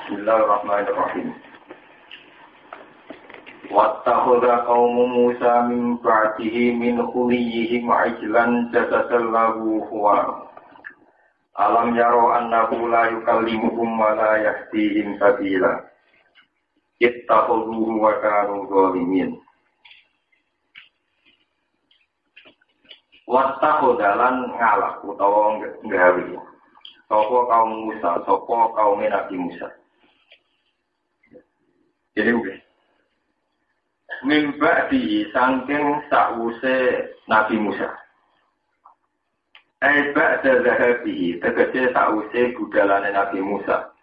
Bismillahirrahmanirrahim. Wattakhadha qaumu Musa min ba'dihi min khuliyihim ajlan jasadan lahu huwa. Alam yaro annahu la yukallimuhum wa la yahdihim sabila. Ittakhadhuhu wa kanu zalimin. Wattakhadha lan ngalak utawa nggawe sapa kaum Musa, sapa kaum Nabi Musa. Jadi mimba di saking sakwuse Nabi Musa. Ba'da zahabihi tegese sakwuse budalane Nabi Musa.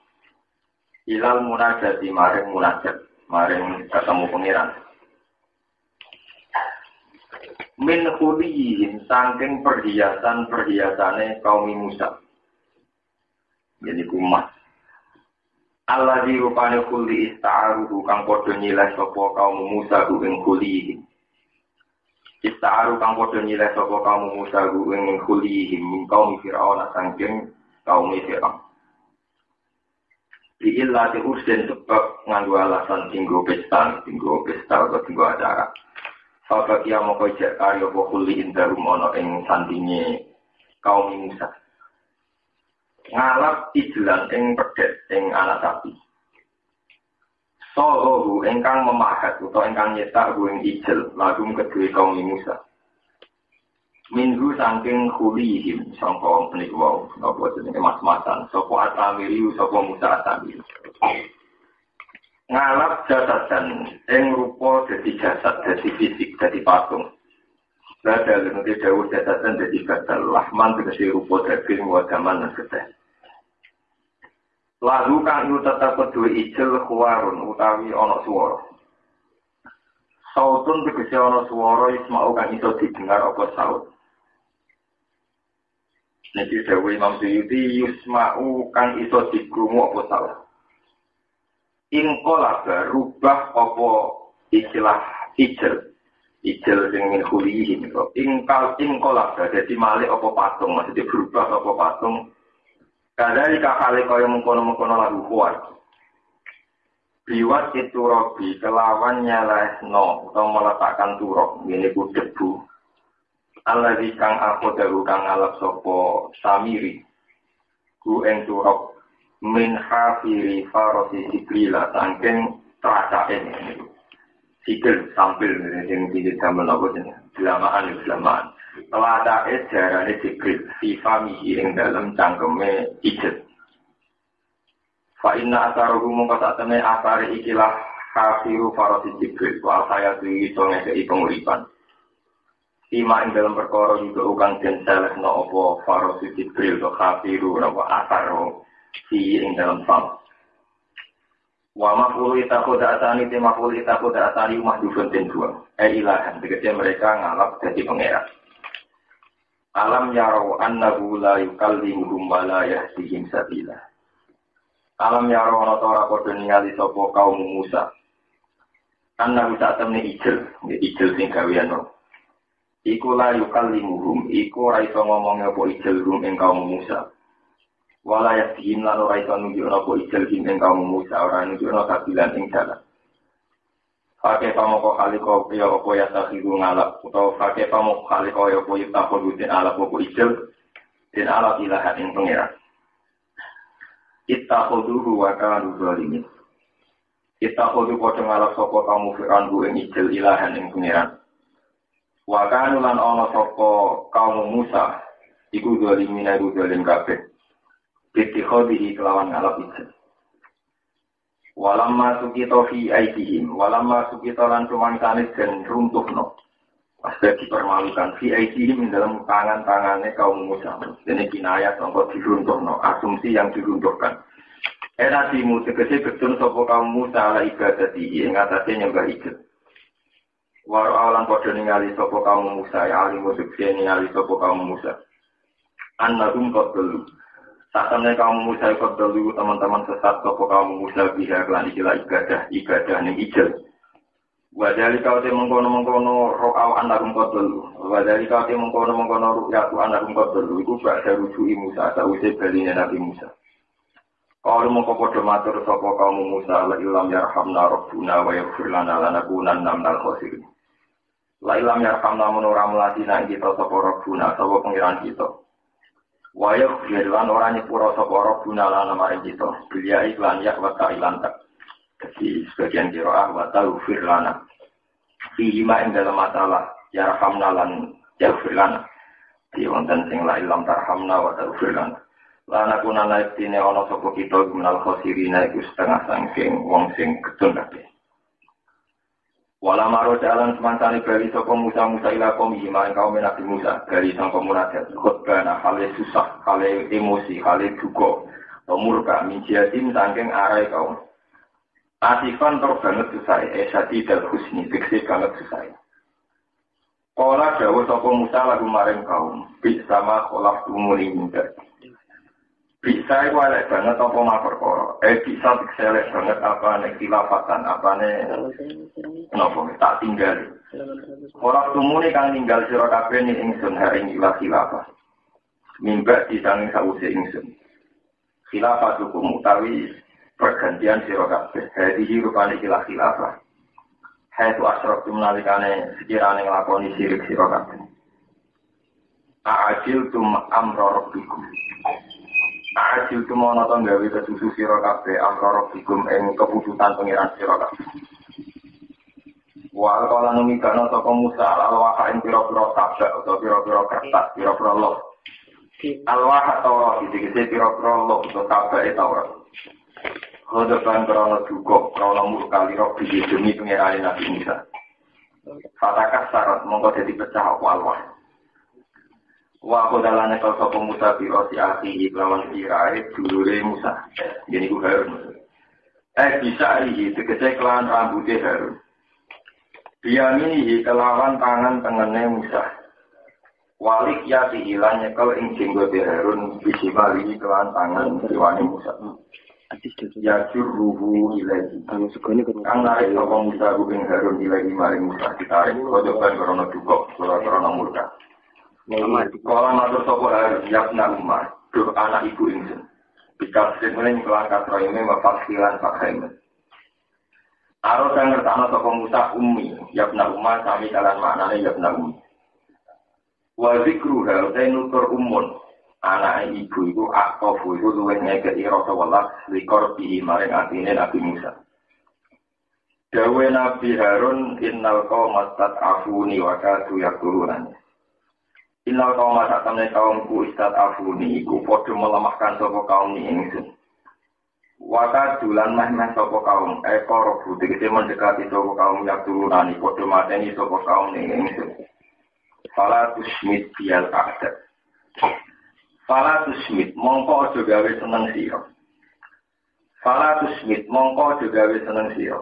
Ilal munajati maring munajat, maring ketemu pangeran. Min khuliyihim saking perhiasan-perhiasane kaum Musa. Jadi kumat. Allah di rupane khuli ista'aruhu kang padha nyileh sapa kaum Musa ing khulihim. Ista'aru kang padha nyileh sapa kaum Musa ing khulihim min kaum Firaun saking kaum Firaun. Di illa di ursen sebab nganggo alasan tinggo pesta atau tinggo acara. Faka kia moko jek kaya apa khuli indarum ana ing sandinge kaum Musa. Ngalap ijlan ing pedet ing anak sapi. Soho ingkang memahat utawa ingkang nyetak ing ijel lagu kedue kaum Musa. Minggu saking khulihim sangka menika wau napa jenenge mas-masan sapa atamiri sapa Musa atamiri. Ngalap jasadan ing rupa dadi jasad dadi fisik dadi patung. Badal nanti dawuh jasadan dadi badal lahman tegese rupa daging wadaman lan getih. Lalu kang yu tetap kedua ijel kuwarun utawi ana swara. Sautun tegese ana swara isma'u kang iso didengar apa saut. Niki dawuh Imam Suyuti yusma'u kang iso dikrungu apa saut. Ingkola rubah apa istilah ijel. Ijel sing min khulihi niku. Ingkola dadi malih apa patung, maksudnya berubah apa patung. Kadari kakale kaya mengkono-mengkono lagu kuat. Biwat itu robi kelawan nyalehno atau meletakkan turok. Ini ku debu. Allah kang aku daru kang ngalap sopo samiri. Ku eng turok min hafiri farosi sikrila. Sangking teradain ini. Sikil sampil yang tidak zaman apa jenis. Selamaan. Telah ada jarane Jibril sifamihi ing dalam cangkeme ijel. Fa inna asaruhu mongko satene asare ikilah kafiru farasi Jibril wa saya duwi iso ngekeki penguripan. Sima ing dalam perkara juga ukang den selehno apa farasi Jibril to kafiru napa asaro si ing dalam fam. Wa maqulu itaquda atani te maqulu itaquda atani mahdhufun den dua. Ilahan tegese mereka ngalap dadi pangeran. Alam yarau annahu la yukallimuhum wa la yahdihim sabila. Alam yarau ana ora padha ningali sapa kaum Musa. Annahu satemne ijel sing gawean. Iku la yukallimuhum, iku ora iso ngomong apa ijel rum ing kaum Musa. Wa la yahdihim lan ora iso nunjukno apa ijel ing kaum Musa, ora nunjukno sabilan ing dalan. Pakai pamoko kaliko ya apa ya takhiru ngalap utawa pakai pamoko kaliko ya apa ya takhiru den alap apa ijel den alap ilahan ing pangeran. Ittakhuduhu wa kanu zalimin. Ittakhudu padha ngalap sapa kamu Fir'aun ing ijel ilahan ing pangeran. Wa kanu lan ana sapa kaum Musa iku zalimin iku zalim kabeh. Ittikhadihi kelawan ngalap ijel. Walamma sukito fi aidihim walamma sukito lan cumangsane den runtuhno pasti dipermalukan fi aidihim dalam tangan-tangane kaum Musa. Dene kinayah sangka diruntuhno asumsi yang diruntuhkan dimu tegese getun sapa kaum Musa ala ibadatihi ing atase nyembah ijel. War alam padha ningali sapa kaum Musa ya alimu tegese ningali sapa kaum Musa annahum qadlu. Saatnya kaum Musa ikut dulu teman-teman sesat toko kaum Musa biha kelan ikilah ibadah ning ijel. Wadali kau te mengkono ro'aw anakum qadlu. Wadali kau te mengkono ru'yatu anakum qadlu. Iku bakda rujuki Musa sause baline Nabi Musa. Kalau mau padha matur sapa kaum Musa la ilam yarhamna rabbuna wa yaghfir lana lanakunanna minal khosirin. La ilam yarhamna menura melatina kita sapa rabbuna sapa pengiran kita. Wa yaghfir lana ora nyepura sapa rabbuna lana maring kita. Biya iklan ya wa ta'ilan tak. Jadi sebagian qiraah wa taghfir lana. Fi ma ing dalam masalah yarhamna lan yaghfir lana. Di wonten sing la ilam tarhamna wa taghfir lana. Lana kuna naitine ana sapa kita minal khosirina iku setengah saking wong sing gedun kabeh. Wala maro jalan semantane bali sapa Musa ila kaum iman kaum Nabi Musa bali sangka munajat khotbah hale susah hale emosi hale duka murka minjiatin saking arai kaum. Asifan tor banget susah esati dal husni tekse banget susah. Kala dawuh sapa Musa lagu maring kaum bi sama kholaf tumuli minta. Bisa itu elek banget apa mah perkara. Bisa elek banget apa nek khilafatan, apa kenapa tak tinggal. Ora tumune kang ninggal sira kabeh ning ingsun haring ila khilafah. Mimba disanging sawise ingsun. Khilafah hukum utawi pergantian sira kabeh. Hadi rupane ila khilafah. Haitu asraf nalikane sekirane nglakoni sirik sira kabeh. A'ajil tum amra rabbikum. Ajil tumono to gawe kesusu sira kabeh amrara bikum ing keputusan pangeran sira kabeh. Wa kala numikana sapa Musa alwaha ing pira-pira sabak utawa pira-pira kertas pira-pira loh. Alwaha Taurat dikise pira-pira loh utawa sabak Taurat. Hodokan krono duka krono murkali rob demi pangeran Nabi Musa. Fatakas syarat mongko dadi pecah apa alwah. Wa kodalane kal sapa Musa biro si akhi lawan sirae dulure Musa. Jadi ku Harun. Bisa iki tegese kelan rambute Harun. Biyamini kelawan tangan tengene Musa. Walik ya diilang nyekel ing jenggote Harun bisi bali kelan tangan kiwane Musa. Ya ruhu ilahi. Kang narik sapa Musa ing Harun ilahi maring Musa ditarik kodokan krana duka krana murka. Kalau matur sapa Harun yapna Umar, duh anak ibu ingsun. Bikap semuanya kelangkat rohime mafasilan fakhaimen. Aro kang ngertakno sapa Musa ummi, yapna Umar sami kalan maknane yapna ummi. Wa zikruha utai nutur umun, anak ibu iku aktofu iku luwih ngekeki rasa welas likor bihi maring atine Nabi Musa. Dawe Nabi Harun innal qawmat tat'afuni wa kadu yakulunani. Innal kaum satamne kaumku istat afuni iku padha melemahkan sapa kaum ni ingsun. Waka dulan meh sapa kaum ekor budhe mendekati sapa kaum yak turunani padha mateni sapa kaum ni ingsun. Fala tusmit bial aqda. Fala tusmit mongko aja gawe seneng sira. Fala tusmit mongko aja gawe seneng sira.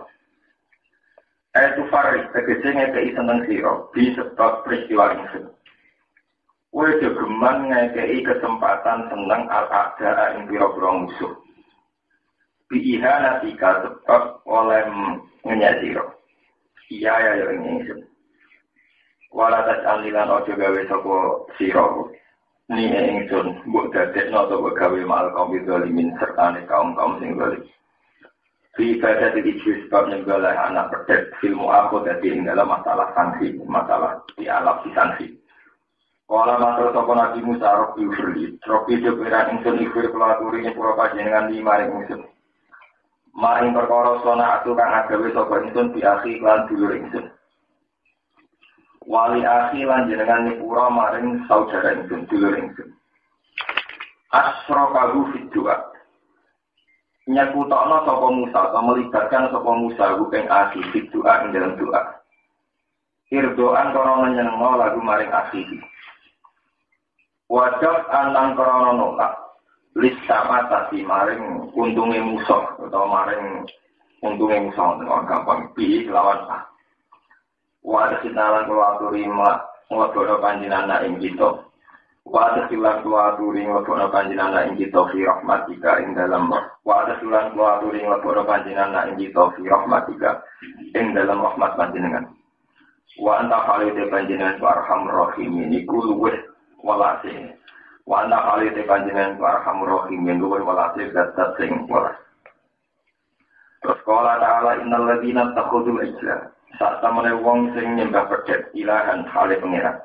Tu farik tegese ngekei seneng sira bi sebab peristiwa ingsun. Kowe jogeman ngekei kesempatan seneng al-aqda ing pira-pira musuh. Biiha natika sebab oleh ngenyasiro. Iya ya ingsun. Walatas alilan ojo gawe sapa sira. Ni ingsun mbok dadekno sapa gawe mal kaum zalimin sertane kaum-kaum sing zalim. Fi ibadah iki sebab nembala anak pedet filmu aku dadi ing dalam masalah sanksi, masalah di alam sanksi. Kala matur sapa Nabi Musa Rabbi Firli, Rabbi Jabira ingsun ikhir kula aturi pura panjenengan di maring ingsun. Maring perkara sona atu kang agawe sapa ingsun biakhi lan dulur ingsun. Wali akhi lan jenengan nyepura maring saudara ingsun, dulur ingsun. Asrokahu fid du'a. Nyakutokno sapa Musa, atau melibatkan sapa Musa ing akhi fid du'a ing dalam doa. Irdoan karena nyenengno lagu maring akhi. Wajab anang krono nolak listama tadi maring untunge musuh atau maring untunge musuh dengan gampang pi lawan ah. Wadah sinalan kuaturi nglakono panjenengan ing kita. Wadah silan kuaturi nglakono panjenengan ing kita fi rahmatika ing dalam wadah silan kuaturi nglakono panjenengan ing kita fi rahmatika ing dalam rahmat panjenengan. Wa anta khalid panjenengan arhamur rahimin iku luweh walase Wa ana kali te panjenengan arhamur rahimin luwih welas zat sing welas. Terus qala ta'ala innal ladzina takhudul ijla sak tamene wong sing nyembah pedet ilahan hale pangeran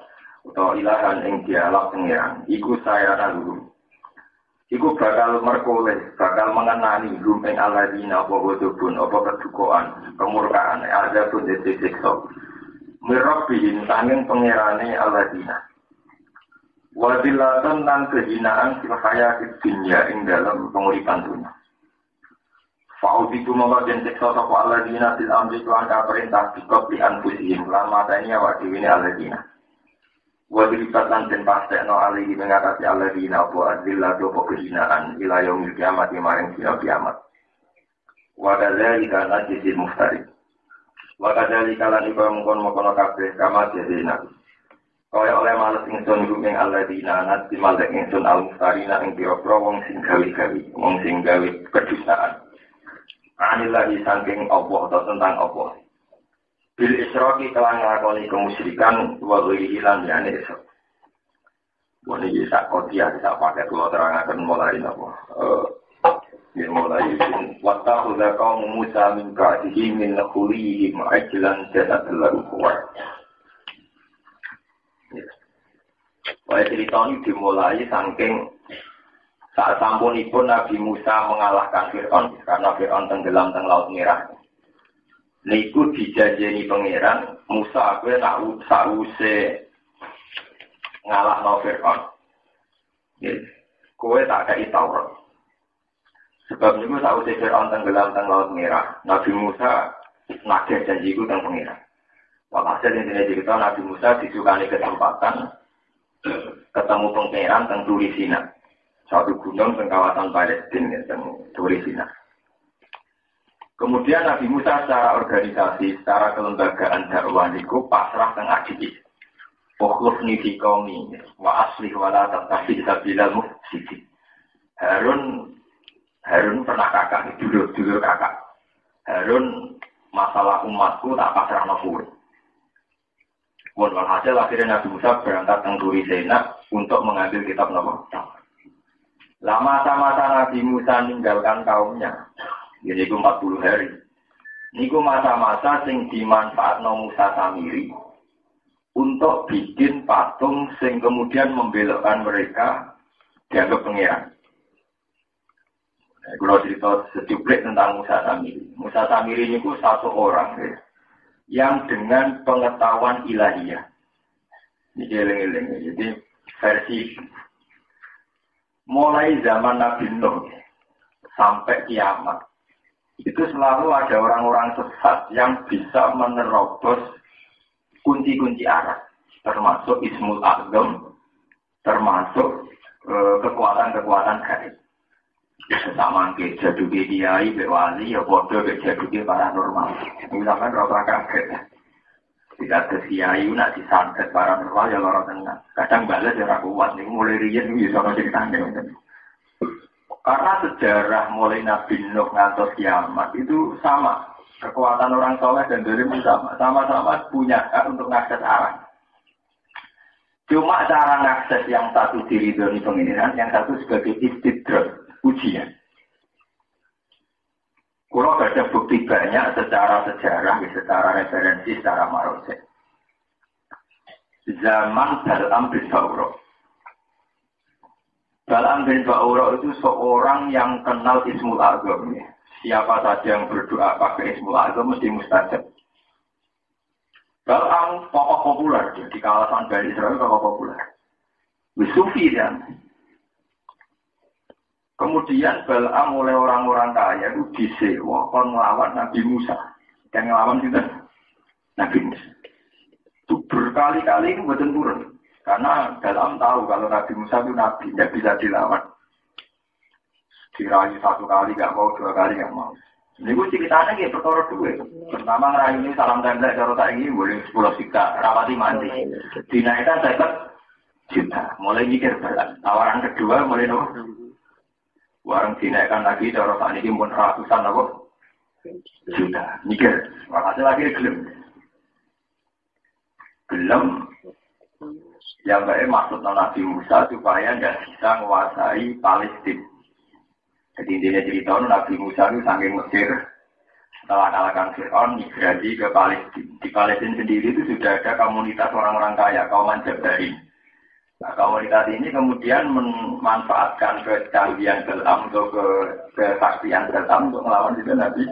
utawa ilahan ing dialog pangeran iku sayana luhur. Iku bakal merkoleh, bakal mengenani ing alladzina apa wadubun, apa kedukaan, kemurkaan, ada pun disiksa. Mirabbihin sanging pengerane alladzina. Wadilatan dan kehinaan fil hayatid dunya ing dalam penguripan dunia. Fa'uditu mongko den siksa sapa alladzina fil amri lan perintah dikop di anfusihim lan matanya wa diwini alladzina. Wadiribat lan den pastekno alihi mengatasi alladzina apa adzillah apa kehinaan ila yaumil kiamat maring dina kiamat. Wa kadzalika najzil muftarin. Wa kadzalika lan iku mungkon-mungkon kabeh kama jazina. Kaya oleh males ingsun ing alladzina najzil malek ingsun al-muftarina ing pira-pira wong sing gawe-gawe, wong sing gawe kedustaan. Anillahi saking Allah atau tentang Allah. Bil israki kelan nglakoni kemusyrikan wa ghairi lan yani isra. Wong iki sak kopiah sak paket kula terangaken mulai napa. Mulai waktu sudah kaum Musa min ba'dihi min khulihim ajlan jadallahu kuwar. Wah cerita ini dimulai saking saat sampunipun Nabi Musa mengalahkan Fir'aun karena Fir'aun tenggelam teng Laut Merah. Niku dijanjeni pangeran Musa kowe tak sause ngalahno Fir'aun. Nggih. Kowe tak kei Taurat. Sebab niku sause Fir'aun tenggelam teng Laut Merah. Nabi Musa nagih janjiku teng pangeran. Walhasil intine cerita Nabi Musa disukani kesempatan ketemu pangeran teng Turi Sina. Satu gunung teng kawasan Palestina teng Turi Sina. Kemudian Nabi Musa secara organisasi, secara kelembagaan dakwah niku pasrah teng adiki. Ukhlufni fi qaumi wa aslih wa la tattabi sabilal mufsidin. Harun pernah kakak, dulur kakak. Harun masalah umatku tak pasrahno kowe. Pun hasil akhirnya Nabi Musa berangkat teng Turi Sina untuk mengambil kitab Taurat. Lama masa Nabi Musa meninggalkan kaumnya. Jadi itu 40 hari. Niku masa-masa sing dimanfaatno Musa Samiri untuk bikin patung sing kemudian membelokkan mereka dianggap pangeran. Kalau cerita sedikit tentang Musa Samiri. Musa Samiri niku satu orang yang dengan pengetahuan ilahiyah. Ini eling-eling. Jadi versi mulai zaman Nabi Nuh sampai kiamat. Itu selalu ada orang-orang sesat yang bisa menerobos kunci-kunci arah, termasuk Ismul Azam, termasuk kekuatan-kekuatan gaib. Sama ke jaduki kiai, bewali, ya bodoh ke jaduki paranormal. Misalkan rasa kaget. Tidak ada kiai, nak disantet paranormal, ya lorong tengah. Kadang balas ya rakuat, ini mulai riyen, bisa ceritanya. Karena sejarah mulai Nabi Nuh ngantos kiamat itu sama. Kekuatan orang soleh dan zalim sama. Sama-sama punya hak untuk mengakses arah. Cuma cara mengakses yang satu diridhoni pengiran, yang satu sebagai istidrak, ujian. Kalau ada bukti banyak secara sejarah, secara referensi, secara marojek. Zaman Bal'am bin Ba'ura. Bal'am bin Ba'ura itu seorang yang kenal Ismul Azam. Siapa saja yang berdoa pakai Ismul Azam mesti mustajab. Bal'am tokoh populer di kawasan Bani Israel, tokoh populer. Sufi dan kemudian Bal'am oleh orang-orang kaya itu disewa kon melawan Nabi Musa. Dan melawan juga Nabi Musa. Itu berkali-kali itu betul turun. Karena Bal'am tahu kalau Nabi Musa itu Nabi, tidak bisa dilawan. Dirayu satu kali gak mau, dua kali gak mau. Ini gue ceritanya kayak perkara dua. Pertama ngerayu ini salam tembak, cara tak ini boleh 10 juta, rapati mandi. Dinaikkan 50 juta, mulai mikir berat. Tawaran kedua mulai nopo. Warang dinaikkan lagi, cara tak ini pun ratusan nopo juta. Mikir, makasih lagi gelem. Gelem. Yang baik maksud Nabi Musa supaya tidak bisa menguasai Palestina. Jadi intinya cerita Nabi Musa itu saking Mesir setelah kalahkan Fir'aun migrasi ke Palestina. Di Palestina sendiri itu sudah ada komunitas orang-orang kaya, kaum Jabarin. Nah, komunitas ini kemudian memanfaatkan kecanggihan Balaam atau kesaktian Balaam untuk melawan juga Nabi.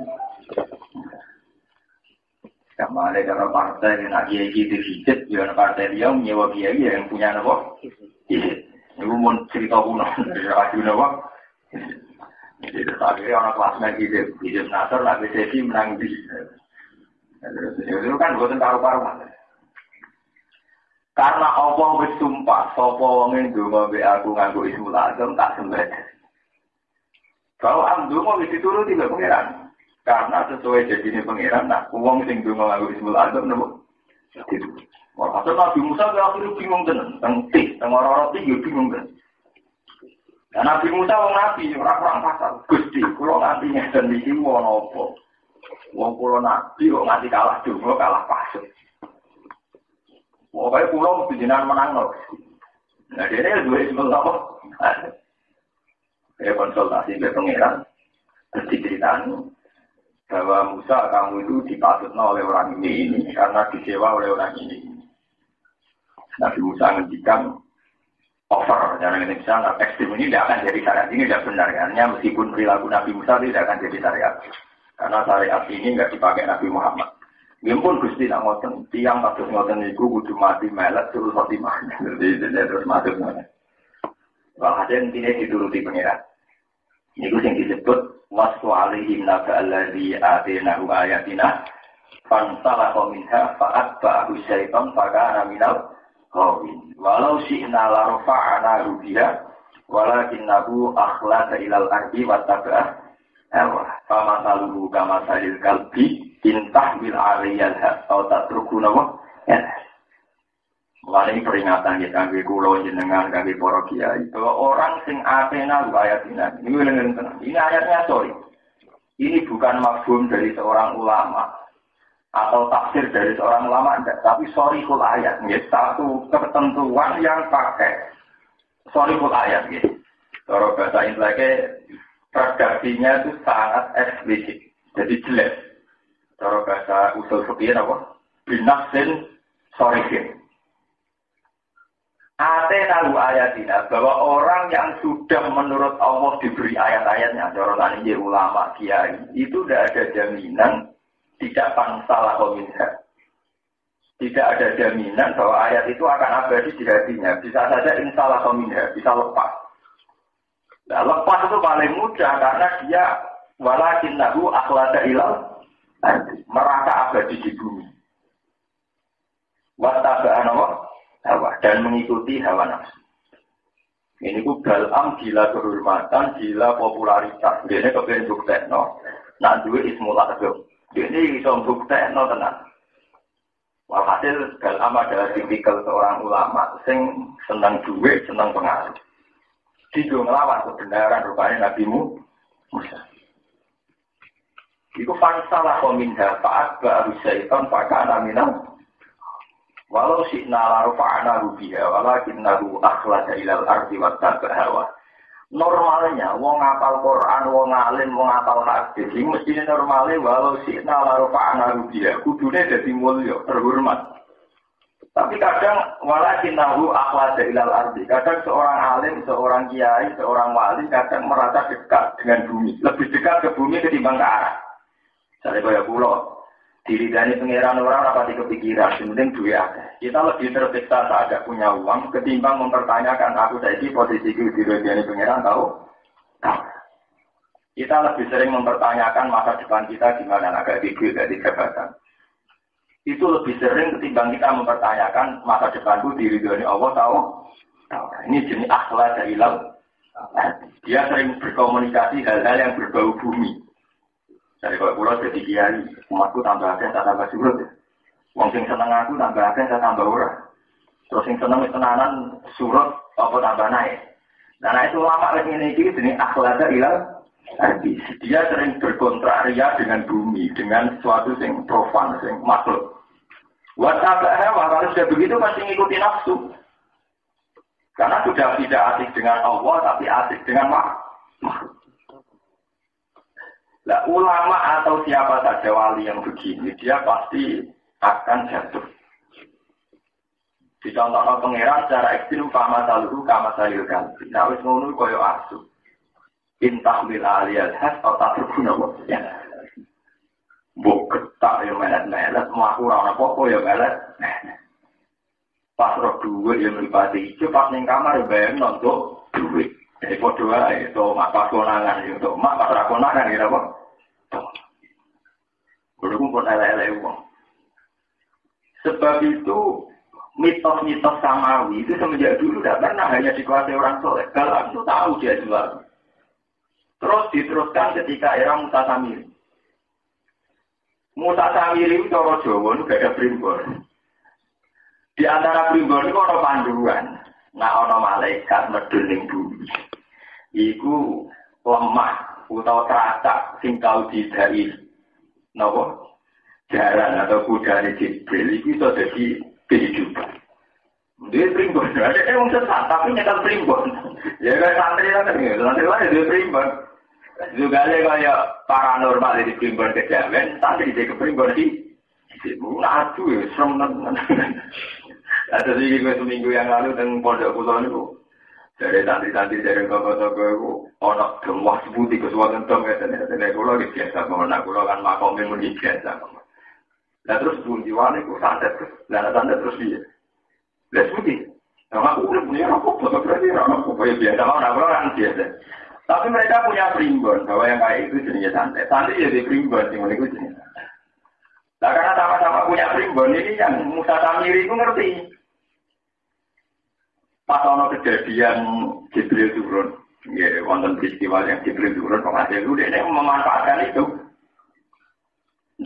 Sama ada cara partai yang nak kiai gitu hijab, yang partai dia menyewa kiai yang punya apa? Hijab. Itu mau cerita kuno, cerita apa? Jadi terakhir orang kelasnya hijab nasar lah BCC menang di. Itu kan bukan karu-karuan. Karena Allah bersumpah, sopo wongin dungo be aku nganggo Ismul Azam tak sembah. Kalau amdungo wis dituruti mbek pangeran. Karena sesuai jadinya pangeran, nah, uang sing dungo nganggo Ismul Azam nopo? Itu. Walhasil Nabi Musa akhirnya bingung tenan, tengtik, orang-orang tinggi bingung tenan. Dan Nabi Musa wong Nabi, orang-orang pasal, Gusti, kalau nanti ngeten iki wong apa? Wong kula Nabi kok nganti kalah dungo, kalah pasut. Pokoknya pulau bijinan menang loh. Nah dia ini dua Ismul apa? Saya konsultasi dengan pangeran, terus diceritakan bahwa Musa kamu itu dipatutnya oleh orang ini karena disewa oleh orang ini. Nabi Musa ngendikan over dan Indonesia ekstrim ini tidak akan jadi syariat, ini tidak benar karena meskipun perilaku Nabi Musa tidak akan jadi syariat karena syariat ini nggak dipakai Nabi Muhammad. Meskipun Gusti nak ngoten, tiang kados ngoten niku kudu mati melet terus mati mana, jadi terus mati mana. Walhasil intinya dituruti pangeran. Ini yang disebut wasfu alaihim naga alladhi atina ayatina fansalakha minha fa'atba'ahu syaitan fakana minal ghawin. Walau syi'na la rafa'na biha walakinnahu akhlada ilal ardi wattaba'a hawa. Famasaluhu kamasalil kalbi intah bil aliyal atau tatrukuna wa. Mulai peringatan ya kangge kula jenengan kangge para kiai bahwa orang sing atena ayatina ini ayatnya sorry. Ini bukan mafhum dari seorang ulama atau tafsir dari seorang ulama enggak, tapi sorihul ayat ya satu ketentuan yang pakai sorihul ayat gitu. Kalau bahasa Inggrisnya redaksinya itu sangat eksplisit. Jadi jelas. Kalau bahasa usul fikih apa? Binafsin sorihin. Atena ayatina bahwa orang yang sudah menurut Allah diberi ayat-ayatnya, orang ini ulama kiai itu tidak ada jaminan tidak pansalah minha. Tidak ada jaminan bahwa ayat itu akan abadi di hatinya. Bisa saja insalah minha, bisa lepas. Nah, lepas itu paling mudah karena dia walakinnahu akhlada ilal merasa abadi di bumi. Wattaba'an hawa dan mengikuti hawa nafsu. Ini ku Balaam gila kehormatan, gila popularitas. Dia ini kepengen buktekno. Nah duwe Ismul Azam. Dia ini bisa buktekno tenan. Walhasil Balaam adalah tipikal seorang ulama sing senang duit, senang pengaruh. Dia ngelawan kebenaran rupanya Nabi Musa. Iku fansalah minha fa'at ba'ru syaitan fakana minal. Walau syi'na la rafa'na biha walakinnahu akhlada ilal ardi wattaba'a hawa. Normalnya wong ngapal Quran, wong alim, wong ngapal hadis, iki mestine normale walau syi'na la rafa'na biha, kudune dadi mulya, terhormat. Tapi kadang walakinnahu akhlada ilal ardi. Kadang seorang alim, seorang kiai, seorang wali kadang merasa dekat dengan bumi, lebih dekat ke bumi ketimbang ke arah. Misalnya kaya kula diridani pangeran orang rapati kepikiran, penting duit akeh. Kita lebih tersiksa saat ada punya uang ketimbang mempertanyakan aku saiki posisiku diridani pangeran tahu? Kita lebih sering mempertanyakan masa depan kita gimana, agak gede, agak di jabatan. Itu lebih sering ketimbang kita mempertanyakan masa depanku diridani Allah tahu? Ini jenis akhlak dari ilam. Dia sering berkomunikasi hal-hal yang berbau bumi. Dari kalau pulau jadi kiai, umatku tambah akeh, tak tambah surut ya. Wong sing seneng aku tambah akeh, tak tambah ora. Terus sing seneng tenanan surut, apa tambah naik. Nah itu lama lagi ini jenis akhlak ilal. Dia sering berkontraria dengan bumi, dengan sesuatu yang profan, yang makhluk. Wasabah hewa, kalau sudah begitu pasti ngikuti nafsu. Karena sudah tidak asik dengan Allah, tapi asik dengan makhluk. Nah, ulama atau siapa saja wali yang begini, dia pasti akan jatuh. Dicontohkan pangeran secara ekstrim, kama saluhu, kama salil ganti. Nah, wis ngono koyo asu. Intah bil aliyah has atau terguna ya. Buk ketak yang melet-melet, melaku orang apa yang melet. Pas roh duit yang beripati hijau, pas ning kamar bayang nonton duit. Jadi podo ae to mak pas konangan yo mak pas ra konangan kira apa? Kudu pun elek-elek wong. Sebab itu mitos-mitos samawi itu semenjak dulu tidak pernah hanya dikuasai orang soleh. Kalau itu tahu dia jual. Terus diteruskan ketika era Musa Samiri. Musa Samiri itu cara Jawa itu gak ada primbon. Di antara primbon itu ada panduan. Nah, ada malaikat medul ning bumi. Iku lemah utawa teracak sing tau didai napa? Jalan atau kuda di Jibril itu iso dadi kehidupan. Dia primbon, ada yang sesat tapi nyetel primbon. Ya kayak santri lah dia primbon. Juga ada kayak paranormal di primbon kejawen, santri di primbon di aduh ya, serem banget. Ada sih gue seminggu yang lalu dengan pondok pulau itu dari santri-santri dari toko-toko itu orang gemah sebuti kesuatan dong katanya pulau biasa, mana pulau kan makomnya mending biasa. Nah terus bunyiwan itu santet terus, dan santet terus dia. Lihat sebuti, nah aku udah punya rokok, berarti rokok biasa, orang kan biasa. Tapi mereka punya primbon bahwa yang kayak itu jenisnya santet. Santet jadi primbon, yang itu jenisnya. Nah karena sama-sama punya primbon ini yang Musa Samiri itu ngerti. Pas ono kejadian Jibril turun, ya wonten peristiwa yang Jibril turun, pengajar itu dia memanfaatkan itu.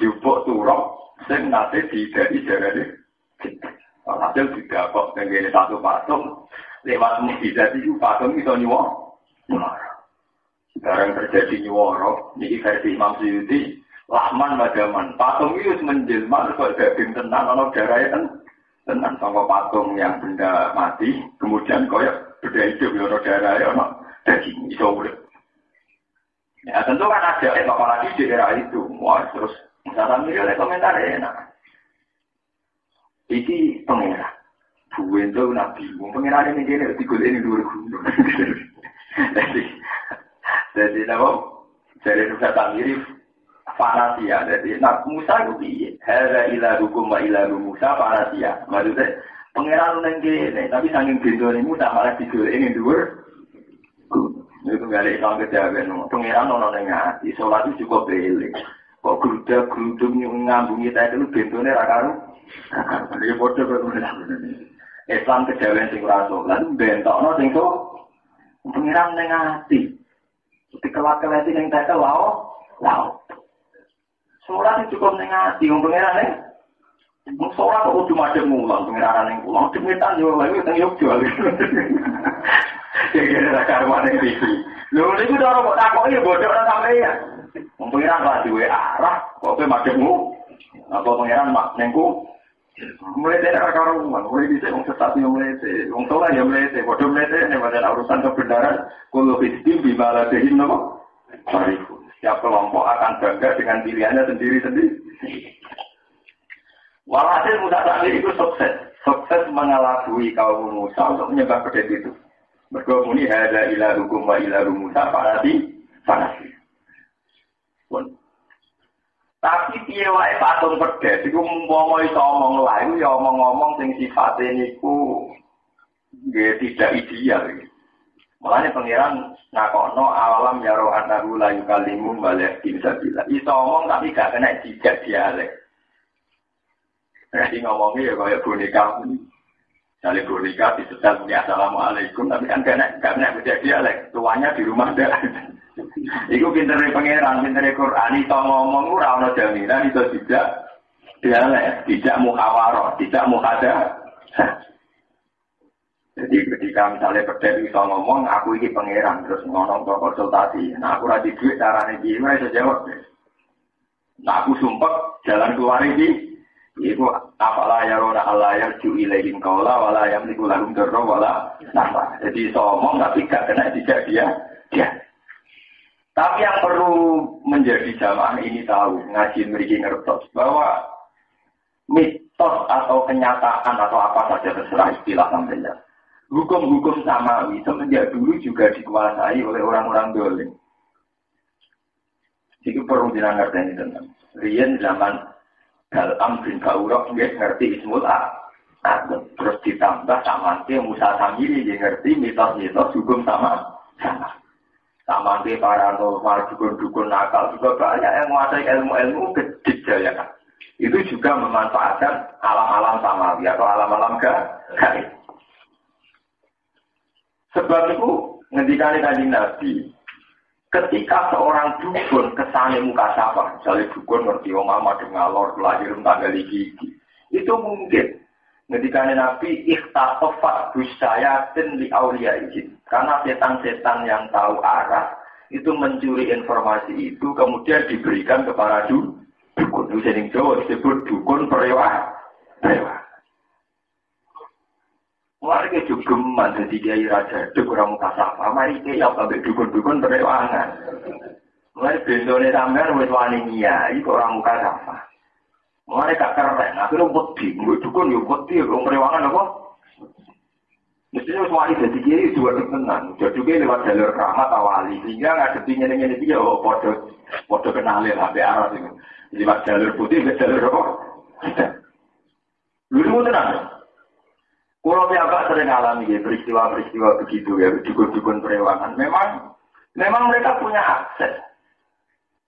Jupuk turok, sing nate dari jarane. Hasil didapok dengan satu patung, lewat mukjizat itu patung itu nyuwara. Sekarang terjadi nyuwara, ini versi Imam Suyuti. Lahman madaman, patung itu menjelma terus daging tenang, kalau darahnya kan tenang sama patung yang benda mati, kemudian koyak benda hidup, ada darahnya, ada daging, itu boleh. Ya tentu kan ada, apalagi di era itu, wah terus misalnya milih komentar enak. Ini pengeran, buin itu nabi, pengeran ini gini, digulai ini dulu. Jadi apa? Jadi Musa Samiri fanasia, jadi Nabi Musa itu piye? Hada ilahukum wa ilahu Musa fanasia. Maksudnya pengeran nang kene, tapi saking bendone Musa malah digoleki ning dhuwur. Itu gak ada Islam kejawen. Pengeran ono ning ati, salat itu cukup belik. Kok grudak-grudung ngambungi ta itu bendone ra karo. Iki padha karo Islam kejawen sing ora salat bentokno sing so pengeran ning ati. Dikelak-kelati ning tetel lao. Sholat itu cukup nengati, yang pengeran nih. Sholat kok udah macam ngulang, pengeran yang ngulang. Demikian juga lagi, kita yuk jual. Ya kira-kira karuan yang tinggi. Lalu ini udah orang takut ya, bodoh orang sampai ya. Pengeran lah di arah, kok macam ngulang. Apa pengeran nengku? Mulai dari karuan, mulai bisa orang sesat yang mulai, orang sholat yang mulai, bodoh mulai, ini pada urusan kebenaran. Kalau histim bimala dehim nama, tarifun. Setiap kelompok akan bangga dengan pilihannya sendiri-sendiri. Walhasil Musa Samiri itu sukses mengelabui kaum Musa untuk menyembah pedet itu. Mereka muni hada ilahukum wa ilahu Musa fanasi. Tapi piye wae patung pedet iku umpama iso omong lain ya omong-omong sing sifate niku nggih tidak ideal. Makanya pengiran ngakono alam ya roh anahu layu kalimu balik bisa bilang. Iso ngomong tapi gak kena jejak dialek. Jadi ngomongnya ya kayak boneka. Jadi boneka disetel punya assalamualaikum tapi kan gak kena jejak dialek. Tuanya di rumah dah. Iku pintere pengiran, pintere Quran. Iso ngomong ora ono jaminan iso jejak dialek, tidak muhawarah, tidak muhadah. Jadi ketika misalnya pedet bisa ngomong, aku ini pangeran terus ngomong ke konsultasi. Nah aku rajin duit caranya gimana bisa jawab. Nah aku sumpah jalan keluar ini. Iku apalah ya rona alayar ju ilaihim kaula wala yamliku lahum darra wala nafa. Jadi somong tapi gak kena tidak dia. Tapi yang perlu menjadi jamaah ini tahu, ngaji mriki ngertos bahwa mitos atau kenyataan atau apa saja terserah istilah sampeyan. Hukum-hukum samawi semenjak dulu juga dikuasai oleh orang-orang dolim. Itu perlu dingerti tenan. Riyen zaman Dalam bin Ba'urok dia ngerti Ismul terus ditambah sama dia Musa Samiri dia ngerti mitos-mitos hukum sama dia paranormal, dukun-dukun nakal juga banyak yang menguasai ilmu-ilmu kejaya kan. Itu juga memanfaatkan alam-alam samawi atau alam-alam gaib. Sebab itu ngendikane Kanjeng Nabi ketika seorang dukun kesane muka sapa, misalnya dukun ngerti wong mama ngalor lahir tanggal iki. Itu mungkin ngendikane Nabi ikhtafat busyayatin li auliya izin. Karena setan-setan yang tahu arah itu mencuri informasi itu kemudian diberikan kepada dukun. Itu sering Jawa disebut dukun perewa. Mari kita geman jadi kiai raja, kurang muka sapa. Mari kita sampai dukun-dukun berewangan. Mari bendone sampean wis wani kiai kok orang muka sapa. Mari gak keren, akhirnya wedi, dukun yo wedi, wong berewangan apa? Mestinya wis wani jadi kiai dua tenan. Jadi kiai lewat jalur rahmat awali, sehingga ngadepi ngene-ngene iki yo padha kenalin sampai arah iki. Lewat jalur putih, lewat jalur apa? Luru tenan. Kalau pihak sering alami ya, peristiwa-peristiwa begitu ya, dukun-dukun perewangan. Memang mereka punya akses.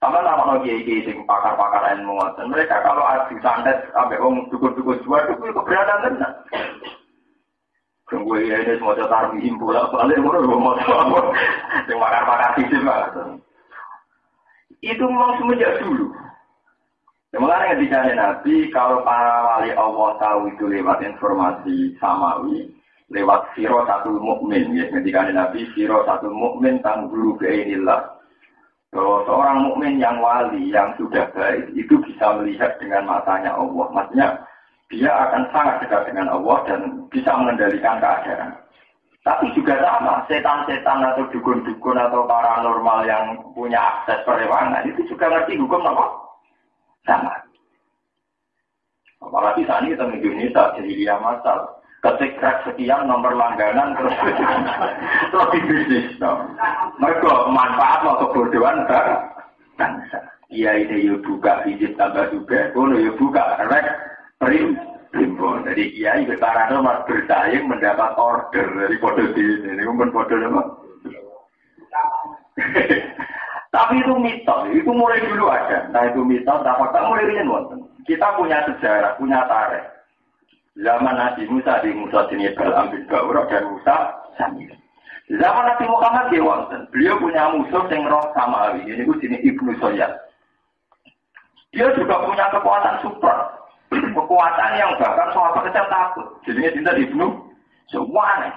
Sama nama kiai-kiai sing pakar-pakar ilmu. Dan mereka kalau adu santet sampai dukun-dukun jual itu keberatan tenang. Tunggu ya ini semua tarmihim pula, soalnya mau yang pakar-pakar fisik banget. Itu memang semenjak dulu. Sebenarnya ketika Nabi, kalau para wali Allah tahu itu lewat informasi samawi, lewat firasatun mukmin, ya. Ketika Nabi firasatun mukmin tanggulu bi'inillah. Kalau seorang mukmin yang wali, yang sudah baik, itu bisa melihat dengan matanya Allah. Maksudnya, dia akan sangat dekat dengan Allah dan bisa mengendalikan keadaan. Tapi juga sama, setan-setan atau dukun-dukun atau paranormal yang punya akses perewangan, itu juga ngerti hukum apa? Sama. Apalagi saat ini kita di Indonesia jadi dia masal. Ketik sekian nomor langganan terus di bisnis. Mereka manfaat atau kebodohan bangsa. Iya ide yo buka izin tambah juga, kono yo buka rek primbon. Jadi iya sekarang mas bersaing mendapat order dari kode ini pun kode apa? Tapi itu mitos, itu mulai dulu ada. Nah itu mitos, fakta mulai rian wonten. Kita punya sejarah, punya tarikh. Zaman Nabi Musa di Musa jenis Balaam bin Ba'urah dan Musa Samiri. Zaman Nabi Muhammad di wonten. Beliau punya musuh yang roh samawi. Ini itu jenis Ibnu Soyad. Dia juga punya kekuatan super. Kekuatan yang bahkan sahabat kecil takut. Jadinya cinta Ibnu semuanya.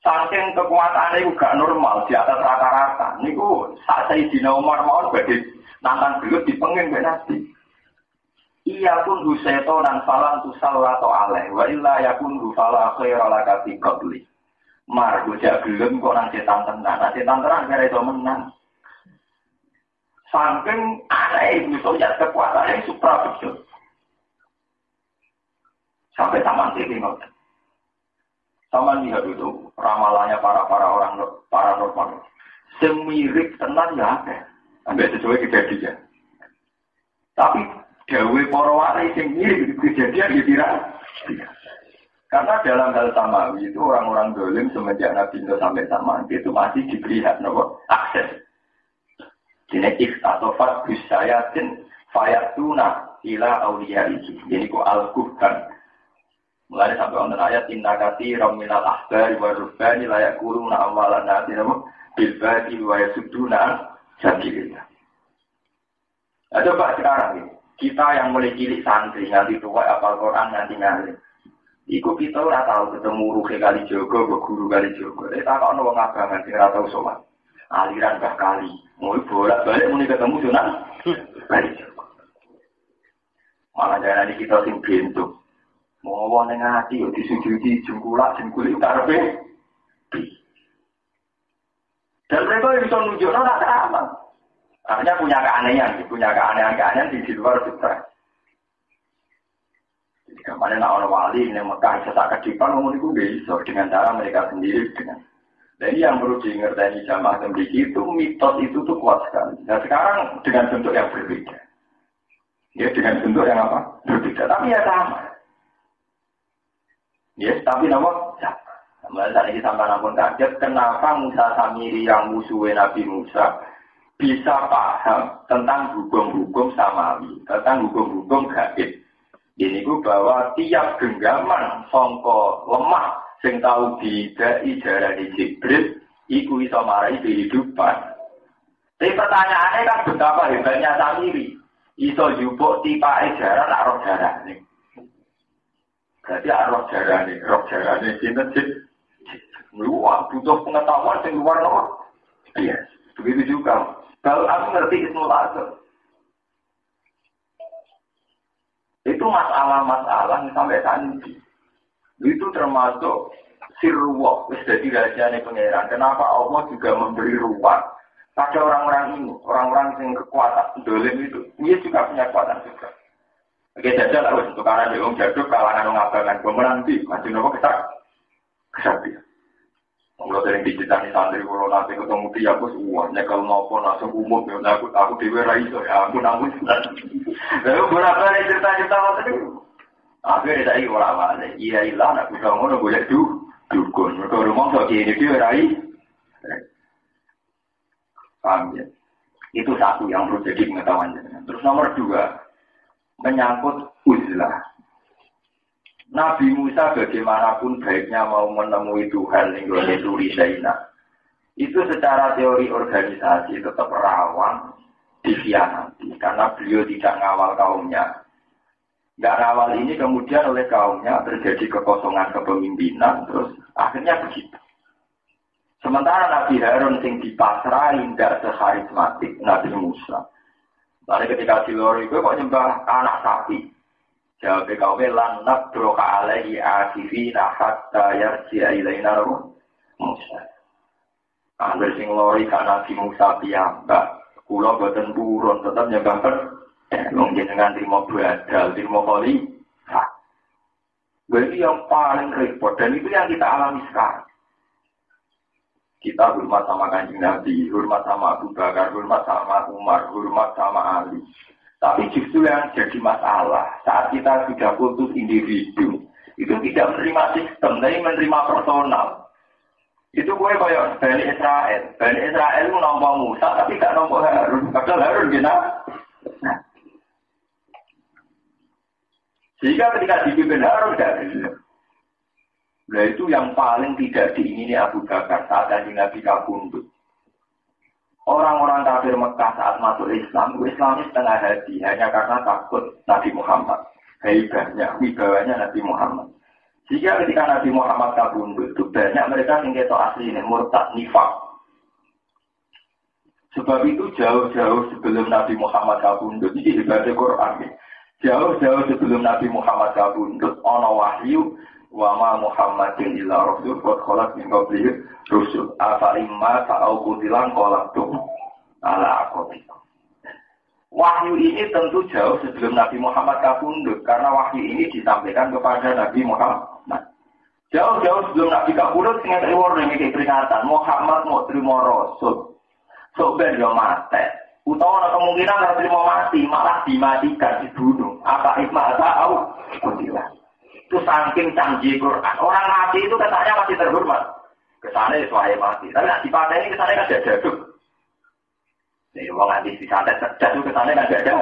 Saking kekuatannya itu gak normal di atas rata-rata. Niku saat Sayyidina Umar mau badhe nantang beliau dipenging mbek Nabi. Iya pun huseto dan falan tusallato alaih wa illa yakun fala khaira laka fi qabli. Mar bocah gelem kok nang setan tenan. Nah setan tenan kare iso menang. Saking aneh itu ya kekuatannya supra betul. Sampai taman TV ngoten. Sama lihat itu ramalannya para orang paranormal. Semirip tenan ya ada. Ambil sesuai kejadian. Tapi gawe para wali sing mirip kejadian dikira. Karena dalam hal samawi itu orang-orang dolim semenjak Nabi Nuh sampai sama itu masih diberi hak akses. Genetik atau fatbus sayatin fayatuna ila auliya itu. Jadi ku al-kuhkan. Mulai sampai wonten ayat inna katsiran minal ahbari wa rubbani la yaquluna amalan nasi bil batil wa yasudduna sabilillah. Coba sekarang ini, kita yang mulai cilik santri nanti tua hafal Quran nanti ngalim. Iku kita ora tahu ketemu ruhe kali Jogo, guru kali Jogo. Tak ono wong abangan sing ora tau sowan. Aliran Mbah Kali, mau bolak-balik muni ketemu Sunan kali Jogo. Malah jangan kita sing bentuk. Mau ning ati yo disujudi jengkulak karepe. Dan mereka bisa nunjukno ora sama. Artinya punya keanehan di luar fitrah. Jadi kemarin orang wali yang Mekah bisa tak kedipan ngomong itu bisa dengan cara mereka sendiri dengan. Jadi yang perlu diingatkan jamaah sendiri itu mitos itu tuh kuat sekali. Nah sekarang dengan bentuk yang berbeda. Ya dengan bentuk yang apa? Berbeda. Tapi ya sama. Ya tapi nama sama. Kemudian saat ini sampai namun kaget kenapa Musa Samiri yang musuhnya Nabi Musa bisa paham tentang hukum-hukum samawi, tentang hukum-hukum gaib. Ini ku bahwa tiap genggaman songko lemah sing tahu didai jarani Jibril iku iso marai kehidupan. Tapi pertanyaannya kan betapa hebatnya Samiri iso jupuk tipae jaran arah jarane. Berarti arah jarane sinten sih? Luar butuh pengetahuan yang luar luar. Iya, begitu juga. Kalau aku ngerti Ismul Azam, itu masalah-masalah yang sampai saat ini. Itu termasuk sirruwah, jadi rahasianya pangeran. Kenapa Allah juga memberi ruang pada orang-orang ini, orang-orang yang kekuatan dolim itu, dia juga punya kekuatan juga. Oke, jajal harus untuk karena dia jaduk kalangan mengabarkan pemenanti, masih nopo kesaktian. Kalau sering diceritani santri kalau nanti ketemu dia aku semua nyekel nopo langsung umum ya aku dewe ra iso ya aku namun lalu berapa kali cerita waktu itu akhirnya saya orang mana iya ilah aku tahu ngono boleh dukun mereka rumah so ini dia rai paham ya itu satu yang perlu jadi pengetahuan terus nomor 2 menyangkut uzlah. Nabi Musa bagaimanapun baiknya mau menemui Tuhan yang turi Zainah. Itu secara teori organisasi tetap rawan dikhianati. Karena beliau tidak ngawal kaumnya. Nggak ngawal ini kemudian oleh kaumnya terjadi kekosongan kepemimpinan. Terus akhirnya begitu. Sementara Nabi Harun yang dipasrahi tidak seharismatik Nabi Musa. Lalu ketika di luar itu kok nyembah anak sapi. Jawab kaum lan nabroka alaihi akhirina hatta yarji'a ilaina Musa. Angger sing lori kan Nabi Musa piyambak, kula boten purun tetep nyembah wong jenengan trimo badal, trimo kali. Berarti yang paling repot dan itu yang kita alami sekarang. Kita hormat sama Kanjeng Nabi, hormat sama Abu Bakar, hormat sama Umar, hormat sama Ali. Tapi justru yang jadi masalah saat kita sudah kultus individu itu tidak menerima sistem, tapi menerima personal. Itu gue kayak Bani Israel. Bani Israel itu nampak Musa tapi gak nampak Harun. Padahal Harun gina. Sehingga ketika dipimpin Harun gak bisa. Nah itu yang paling tidak diingini Abu Bakar saat Kanjeng Nabi kabundut. Orang-orang kafir Mekah saat masuk Islam, Islamnya setengah hati hanya karena takut Nabi Muhammad. Hebatnya, wibawanya Nabi Muhammad. Jika ketika Nabi Muhammad kabundut itu banyak mereka yang ketok asli ini, murtad, nifak. Sebab itu jauh-jauh sebelum Nabi Muhammad kabundut, ini ibadah Quran. Jauh-jauh sebelum Nabi Muhammad kabundut, ono wahyu, wama Muhammadin illa rasul qad khalat min qablihi rusul afa imma ta'au qutilan qalaqtum ala aqabikum. Wahyu ini tentu jauh sebelum Nabi Muhammad kabundut karena wahyu ini disampaikan kepada Nabi Muhammad. Jauh-jauh sebelum Nabi kabundut sing warning iki peringatan Muhammad mau terima rasul. Sok ben yo mate. Utawa ana kemungkinan ora terima mati, malah dimatikan dibunuh. Apa imma ta'au qutilan. Itu saking canggih Quran. Orang mati itu katanya masih terhormat. Kesannya suai mati. Tapi nak dipakai ini kesannya kan tidak jaduk. Nih, orang nanti disantet cerdas itu kesannya kan tidak ada.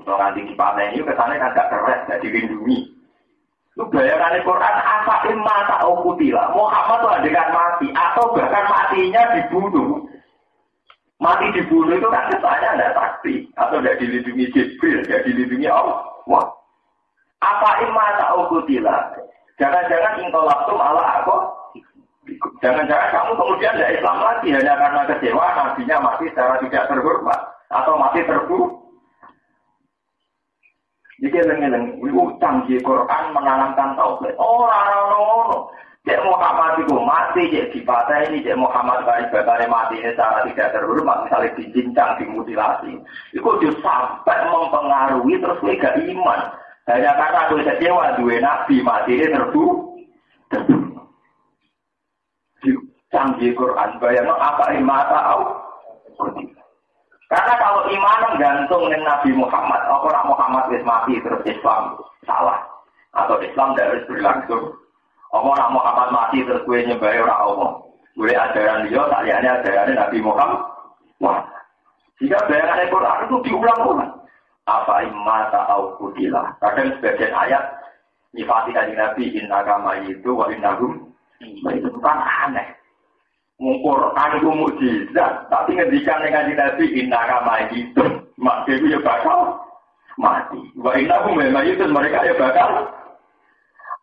Orang nanti dipakai ini kesannya kan tidak keren, tidak dilindungi. Itu bayangan Quran, apa imma ta'u qutila. Muhammad itu adegan mati. Atau bahkan matinya dibunuh. Mati dibunuh itu kan kesannya tidak sakti. Atau tidak dilindungi Jibril, tidak dilindungi Allah. Wah. Apa imma ta'ukutila? Jangan-jangan intolaktum ala aku. Jangan-jangan kamu kemudian tidak Islam lagi hanya karena kecewa nabinya mati secara tidak terhormat atau mati terbunuh. Jadi lengen-lengen, itu canggih Quran menanamkan tauhid. Orang-orang Cek Muhammad itu mati, cek dipateni, cek Muhammad bakare mati secara tidak terhormat, misalnya dicincang, dimutilasi. Itu sudah sampai mempengaruhi terus gak iman. Hanya karena aku kecewa, dua nabi mati ini terbunuh. Canggih Quran, bayangno apa iman tahu? Karena kalau iman gantung dengan Nabi Muhammad, orang Muhammad wis mati terus Islam salah, atau Islam tidak harus berlangsung. Orang Muhammad mati terus gue nyembah orang Allah. Gue ajaran dia, taliannya ajaran Nabi Muhammad. Wah, jika bayangan Quran itu diulang-ulang. Apa iman tahu kudilah. Kadang sebagian ayat nyifati kanjeng Nabi inna kama itu wa innahum. Itu bukan aneh. Quran itu mukjizat, tapi ngendikan dengan Nabi inna kama itu, maka itu ya bakal mati. Wa innahum memang itu mereka ya bakal.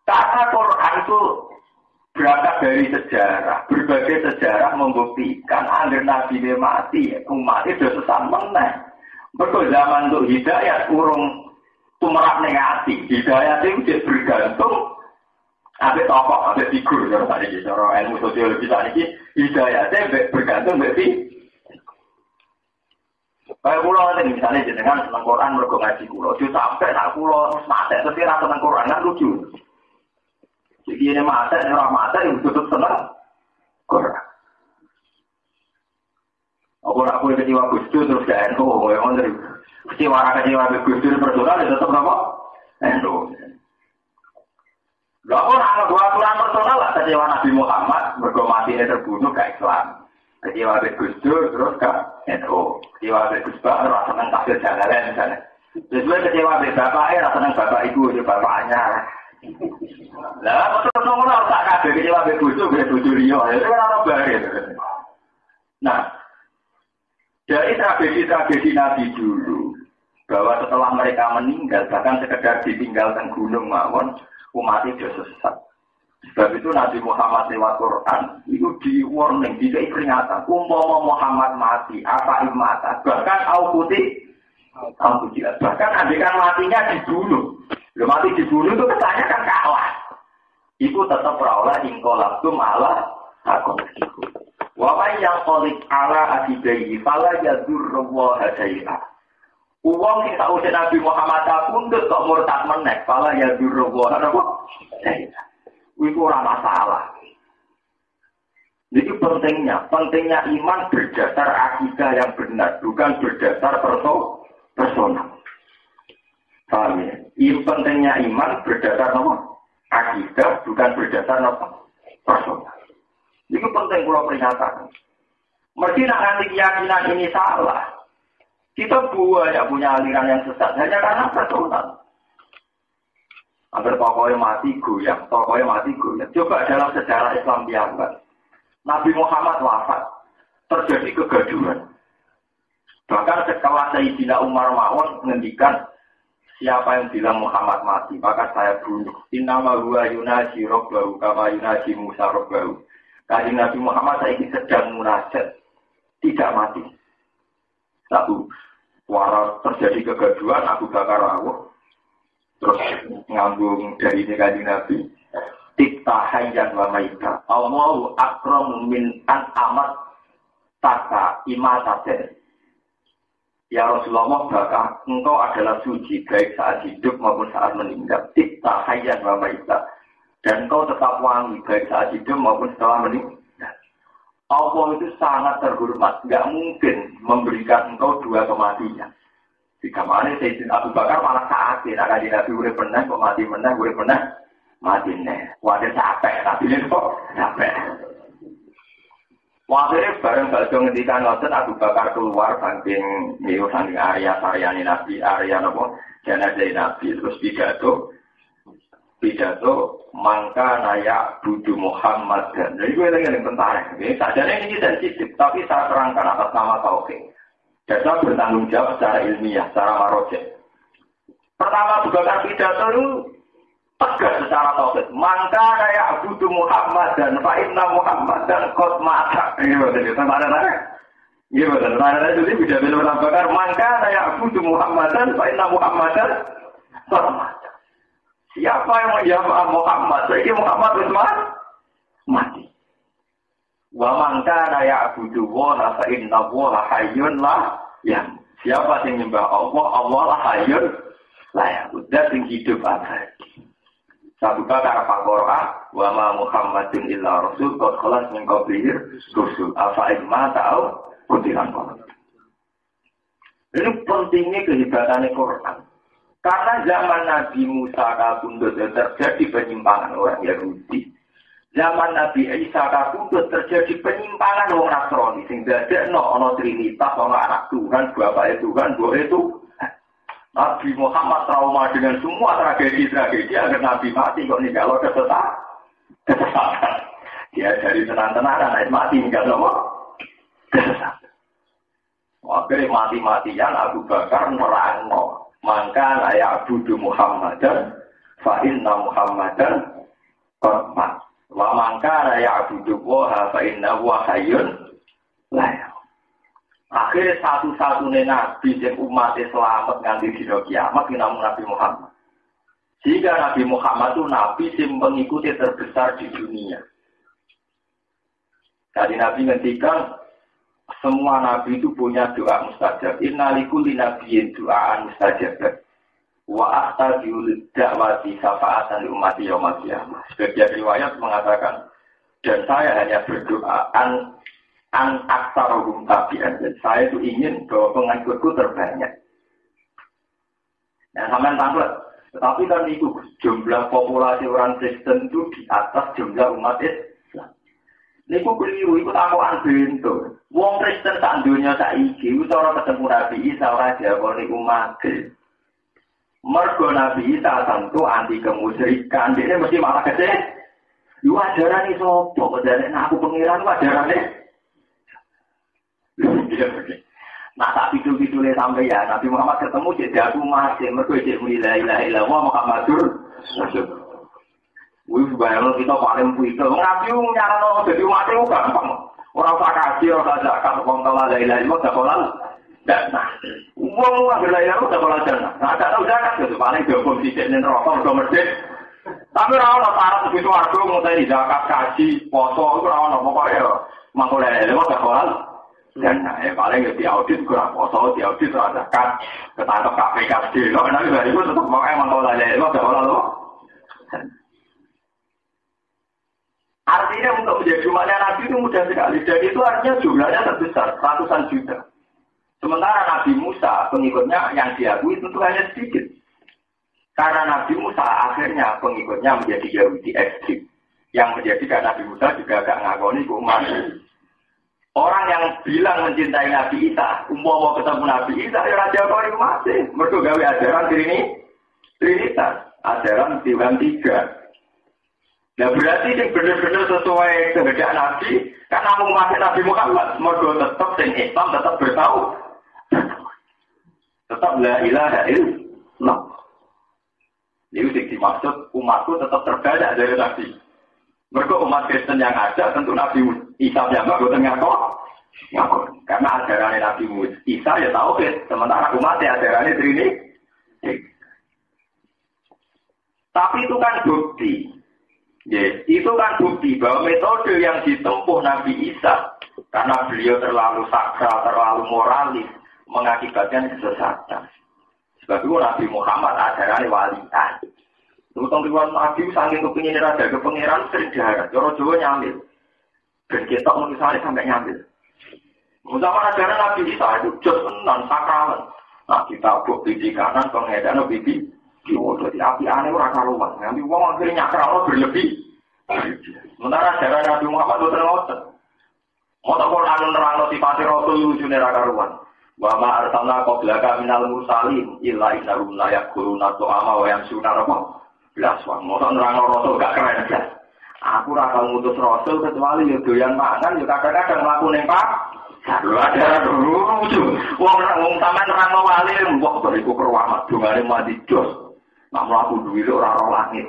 Karena Quran itu berangkat dari sejarah, berbagai sejarah membuktikan agar Nabi mati, umat itu sesat meneh. Betul zaman untuk hidayah urung tumerak negatif, hidayah itu bergantung. Ada tokoh, ada figur, kalau tadi di cara ilmu sosiologi tadi, hidayahnya bergantung berarti. Kayak pulau nanti misalnya jenengan tentang Quran mereka ngaji pulau, jadi sampai nak pulau mata, tapi rasa tentang Quran kan lucu. Jadi ini mata, ini orang mata yang tutup senang Quran. Aku kecewa Gus Dur terus gak NU, yang dari kecewa Gus Dur personal itu tetap apa? NU. Lah orang dua aturan personal lah kecewa Nabi Muhammad bergomati terbunuh ke Islam. Kecewa Gus Dur terus ke NU. Kecewa Gus Bakar rasa senang kafir jalanan misalnya. Terus kecewa bapaknya rasa senang bapak ibu itu bapaknya. Lah betul nomor tak kabeh kecewa bojo liya. Itu kan ora bare. Nah, dari tragedi Nabi dulu bahwa setelah mereka meninggal bahkan sekedar ditinggalkan gunung mawon umat itu sesat. Sebab itu Nabi Muhammad lewat Quran itu di warning, tidak peringatan. Umpama Muhammad mati, apa imata? Bahkan bahkan andikan matinya dibunuh. Belum mati dibunuh itu kesannya kan kalah. Itu tetap berawal ingkolabtum ala akonsiku. Wawai yang kolik ala adibayi fala yadurrawa hadailah. Uang yang tak usah Nabi Muhammad pundut kok murtad menek, fala yadurrawa hadailah. Itu orang masalah. Jadi pentingnya iman berdasar akidah yang benar, bukan berdasar personal. Paham ya? Pentingnya iman berdasar apa? Akidah, bukan berdasar apa? Personal. Itu penting kalau pernyataan. Mesti nanti keyakinan ini salah. Kita banyak punya aliran yang sesat hanya karena personal. Agar tokohnya mati goyang. Coba dalam sejarah Islam biasa. Nabi Muhammad wafat. Terjadi kegaduhan. Bahkan setelah Sayyidina Umar mawon menghentikan siapa yang bilang Muhammad mati, maka saya bunuh. Innama huwa yunaji rabbahu kama yunaji Musa rabbahu. Kanjeng Nabi Muhammad saiki sedang munajat, tidak mati. Satu, suara terjadi kegaduhan, Abu Bakar rawuh. Terus ngambung dari Kanjeng Nabi. Tikta hayyan wa maita. Allahu akramu min an amat taka imataten. Ya Rasulullah, bahkan engkau adalah suci baik saat hidup maupun saat meninggal. Tikta hayyan wa maita. Dan engkau tetap wangi baik saat hidup maupun setelah meninggal. Allah itu sangat terhormat. Tidak mungkin memberikan engkau dua kematian. Jika mana Sayyidina Abu Bakar malah sakit. Nah, di Nabi udah pernah kok mati mati nih. Wadah capek. Tapi ini kok capek. Wakilnya bareng bakso ngendikan ngoten Abu Bakar keluar saking area Nabi, area apa? Jenazah Nabi terus pidato mangka nayak budu Muhammad dan jadi gue lagi yang tentara. Ini sajanya ini sensitif tapi saya terangkan atas nama tauhid. Dan saya bertanggung jawab secara ilmiah, secara marojek. Pertama Abu Bakar pidato itu tegas secara tauhid. Mangka nayak budu Muhammad dan fa'inna Muhammad dan qad mata. Ini betul tentara. Iya betul. Tentara itu pidato Abu Bakar mangka nayak budu Muhammad dan fa'inna Muhammad dan Ramadan. Siapa yang menjawab Muhammad? Jadi Muhammad Utsman mati. Wa man kana ya'budu wa fa inna wa hayyun la ya. Siapa yang menyembah Allah, Allah lah hayyun la ya. Udah sing hidup abadi. Satu kata Al-Qur'an, wa ma Muhammadun illa rasul qad khalas min qablihi rusul. Afa imma ta'u kutilan qur'an. Ini pentingnya kehebatannya Quran. Karena zaman Nabi Musa kabundut terjadi penyimpangan orang Yahudi. Zaman Nabi Isa kabundut terjadi penyimpangan orang Nasrani. Sehingga ada ono Trinitas, ono anak Tuhan, Bapak Tuhan, Doa itu. Nabi Muhammad trauma dengan semua tragedi-tragedi agar Nabi mati kok ninggal kesesatan. Dia dari tenang-tenangan mati ninggal apa? Kesesatan. Akhirnya mati-matian Abu Bakar nerangno. Maka layak budu Muhammadan fa inna Muhammadan qad wa mangka layak budu wa fa inna wa hayyun layak. Akhirnya satu-satunya nabi yang umatnya selamat nganti dina kiamat namung Nabi Muhammad. Jika Nabi Muhammad itu nabi yang mengikuti terbesar di dunia. Tadi Nabi ngendikan semua nabi itu punya doa mustajab. Inna likulli nabiyyin du'aan mustajab. Wa ahtabiul da'wati safa'atan li ummati yaumil qiyamah. Sebagian riwayat mengatakan dan saya hanya berdoa an aksarohum tabi'an. Dan saya itu ingin bahwa pengikutku terbanyak. Nah, sampean tampil. Tetapi kan itu jumlah populasi orang Kristen itu di atas jumlah umat Islam. Niku keliru, itu takokan bento. Wong Kristen sak donya saiki wis ora ketemu Nabi Isa ora diakoni umat. Mergo Nabi Isa tentu anti kemusyrikan. Dene mesti malah gede. Yo ajarane sapa? Padahal aku pengiran ajarane. Nah tak video-videonya sampai ya Nabi Muhammad ketemu jadi aku masih mergo cek la ilaha illallah Muhammadur Rasulullah. Wis bayang kita paling puito. Nabi nyarano dadi umat itu gampang. Ora usah kaji, ora usah zakat, wong la ilaha illallah dakolan. Nah, wong la ilaha illallah dakolan jannah. Nah, tak tahu zakat itu paling dihukum sithik ning neraka mergo merdek. Tapi ora ono syarat begitu aku ngenteni zakat, kaji, poso iku ora ono pokoke mangko la ilaha illallah dakolan. Dan paling ya diaudit kurang poso, diaudit ora zakat, ketangkep KPK dhewe. Nek dari itu tetep pokoke mangko la ilaha illallah dakolan lho. Artinya untuk menjadi umatnya Nabi itu mudah sekali. Dan itu artinya jumlahnya terbesar, ratusan juta. Sementara Nabi Musa, pengikutnya yang diakui tentu hanya sedikit. Karena Nabi Musa akhirnya pengikutnya menjadi Yahudi ekstrim. Yang menjadikan Nabi Musa juga agak ngakoni umat. Orang yang bilang mencintai Nabi Isa, mau ketemu Nabi Isa, ya Raja Kori masih. Mereka gawe ajaran Trinitas, ajaran Tuhan 3. Nah berarti ini benar-benar sesuai kehendak Nabi, karena umat Nabi Muhammad, mergo tetap sing Islam tetap bertahu, tetap la ilaha illallah. Ini dimaksud umatku tetap terbanyak dari Nabi. Mergo umat Kristen yang ada tentu Nabi Isa yang enggak boten ngaku. Karena ajaran Nabi Isa ya tauhid, sementara umatnya ajarannya Trinity. Tapi itu kan bukti. Yes, itu kan bukti bahwa metode yang ditempuh Nabi Isa karena beliau terlalu sakral, terlalu moralis mengakibatkan kesesatan. Sebab itu Nabi Muhammad ajarannya walian. Tentang riwayat Nabi saking kepingin ada kepengiran sering diharap, joro-joro nyambil. Dan kita misalnya sampai nyambil. Misalnya ajaran Nabi Isa itu jos non sakralan. Nah kita bukti di kanan pengedaran bibi. Jadi api aneh orang karuan. Nanti uang akhirnya nyakral berlebih. Sementara ajaran Nabi Muhammad itu terngotot. Motor Quran nerangno sifat Rasul lucu karuan. Wa ma arsalna qablaka minal mursalin illa innahum la yaquluna tu'ama wa yamsuna rabbah. Belaswan. Motor nerangno Rasul gak keren blas. Aku ora tau ngutus Rasul kecuali yo doyan mangan yo kadang-kadang mlaku ning Pak. Lho ada lucu. Wong sampean nerangno wali mbok bariku perwamat dongane mati jos. Nak mlaku duwe ora ora langit.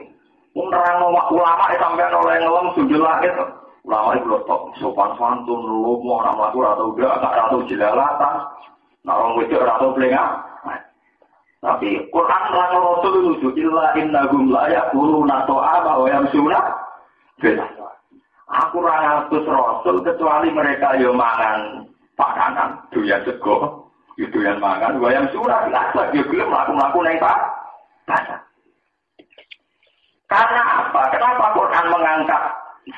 Wong nerangno ulama sampean oleh ngelem sundul langit. Ulama iku lho tok sopan santun lomo ora mlaku ora tau gak ora tau jelalatan. Nak wong wedok ora tau plengak. Nah Tapi Quran lan Rasul itu illa innahum la yaquluna ta'ama wa yamsuna bil aswaq. Aku ora ngatus Rasul kecuali mereka yo mangan pakanan, doyan sego, yo doyan mangan, wa yamsuna bil aswaq yo gelem mlaku-mlaku ning pasar. Karena apa? Kenapa Quran mengangkat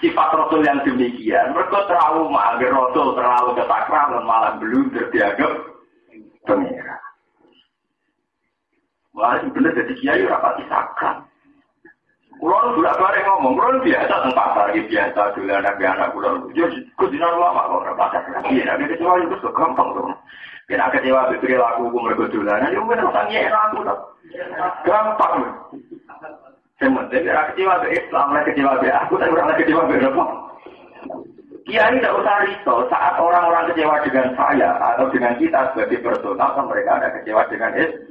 sifat Rasul yang demikian? Mereka trauma, agar Rasul terlalu ketakraman malah blunder dianggap pengira. Wah, itu benar jadi kiai rapati sakral. Kulon sudah kemarin ngomong, kulon biasa tentang pasar, biasa dulu anak kulon. Jadi kudinan lama kok rapati lagi. Nah, kecewa itu gampang tuh. Kena kecewa berperilaku mereka dulu. Nah, itu benar orangnya enak tuh. Gampang. Sementara kecewa ke Islam, kecewa ke aku, tapi orang kecewa ke apa? Kiai tidak usah risau saat orang-orang kecewa dengan saya atau dengan kita sebagai personal, mereka ada kecewa dengan Islam.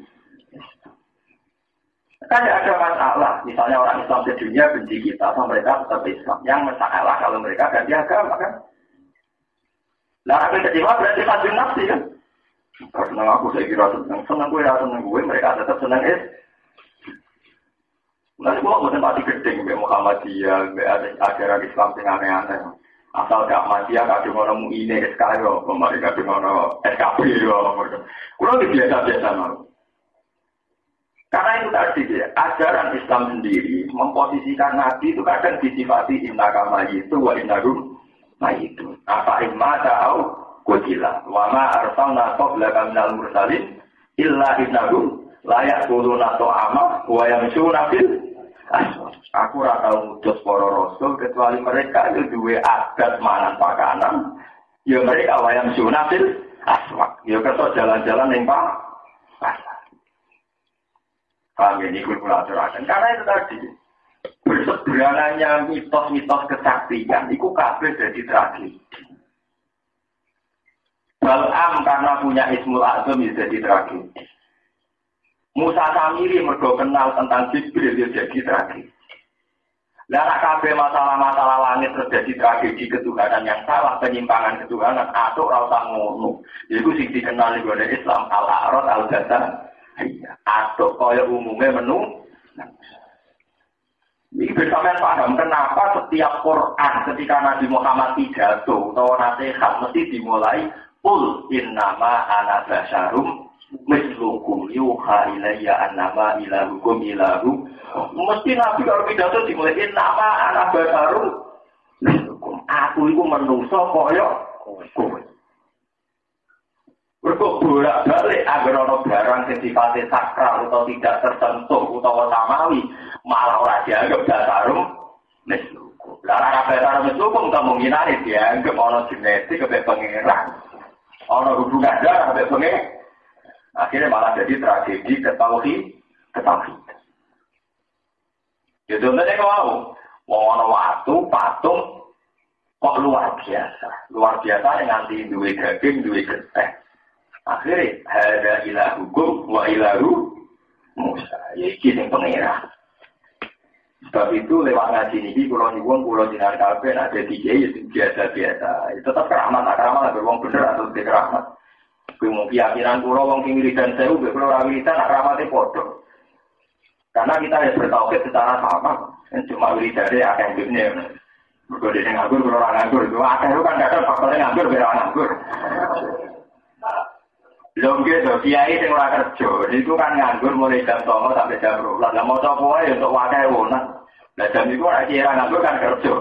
Kan tidak ada masalah. Misalnya orang Islam di dunia benci kita, atau mereka tetap Islam. Yang masalah kalau mereka ganti agama kan? Nah, aku kecewa berarti lanjut nafsi kan? Karena aku saya kira senang gue, mereka tetap senang Islam. Nanti gua mau tempati gedeng, be Muhammadiyah, be ajaran Islam yang aneh-aneh. Asal gak Ahmadiyah, gak ada ngono ini SK yo, kemarin gak ada ngono SKP yo. Kulo biasa-biasa mau. Karena itu tadi ya, ajaran Islam sendiri memposisikan Nabi itu kadang disifati innaka itu wa innahum itu. Apa imma ta'au qutila wa ma arsalna qablaka minal mursalin illa innahum la yaquluna ta'ama wa yamshuna fil aswaq. Aku ora tau ngutus para rasul kecuali mereka itu duwe adat mangan pakanan. Ya mereka wa yamshuna fil aswaq. Ya kerso jalan-jalan ning pasar. Kami ini kulkulaturkan. Karena itu tadi, berseberangannya mitos-mitos kesaktian, itu kabeh jadi tragedi. Bal'am karena punya Ismul Azam jadi tragedi. Musa Samiri mergo kenal tentang Jibril jadi tragedi. Lalu kabeh masalah-masalah langit terjadi tragedi ketuhanan yang salah, penyimpangan ketuhanan, atau rasa ngono. Itu sing dikenal oleh Islam al-A'rad al-Jatan. Atau kaya umumnya menu. Ini bersama paham kenapa setiap Quran ketika Nabi Muhammad pidato atau nasihat mesti dimulai Qul innama ana basyarum mislukum yuha ilayya annama ilahukum ilahu. Mesti Nabi kalau pidato dimulai innama ana basyarum mislukum. Aku itu menungso kaya kowe. Berkok bolak-balik agar ono barang yang sifatnya sakral atau tidak tersentuh atau samawi malah ora dianggap dasarum mislukum. Lah ora dasarum mislukum kemungkinan dianggap ono genetik kepe pangeran. Ono hubungan darah kepe pangeran. Akhirnya malah jadi tragedi ketauhid. Ya contohnya kalau mau ono waktu patung kok luar biasa yang nanti duwe daging duwe getih. Akhirnya ada ilahukum wa ilahu Musa. Ya iki sing pengira. Sebab itu lewat ngaji ini pulau dinar kabeh ada tiga itu biasa. Itu tetap keramat wong bener atau tidak keramat. Keyakinan pulau wong sing wiridan sewu be pulau ra wiridan keramatnya podo. Karena kita harus bertauhid secara sama. Cuma wiridane akeh dunya. Mergo dene nganggur pulau ora nganggur. Akeh kan kadang faktornya nganggur be ora nganggur. Longge do kiai sing ora kerja, niku kan nganggur mulai jam 09.00 sampai jam 12. Lah maca wae untuk wae wonan. Lah jam niku ora kira nganggur kan kerja.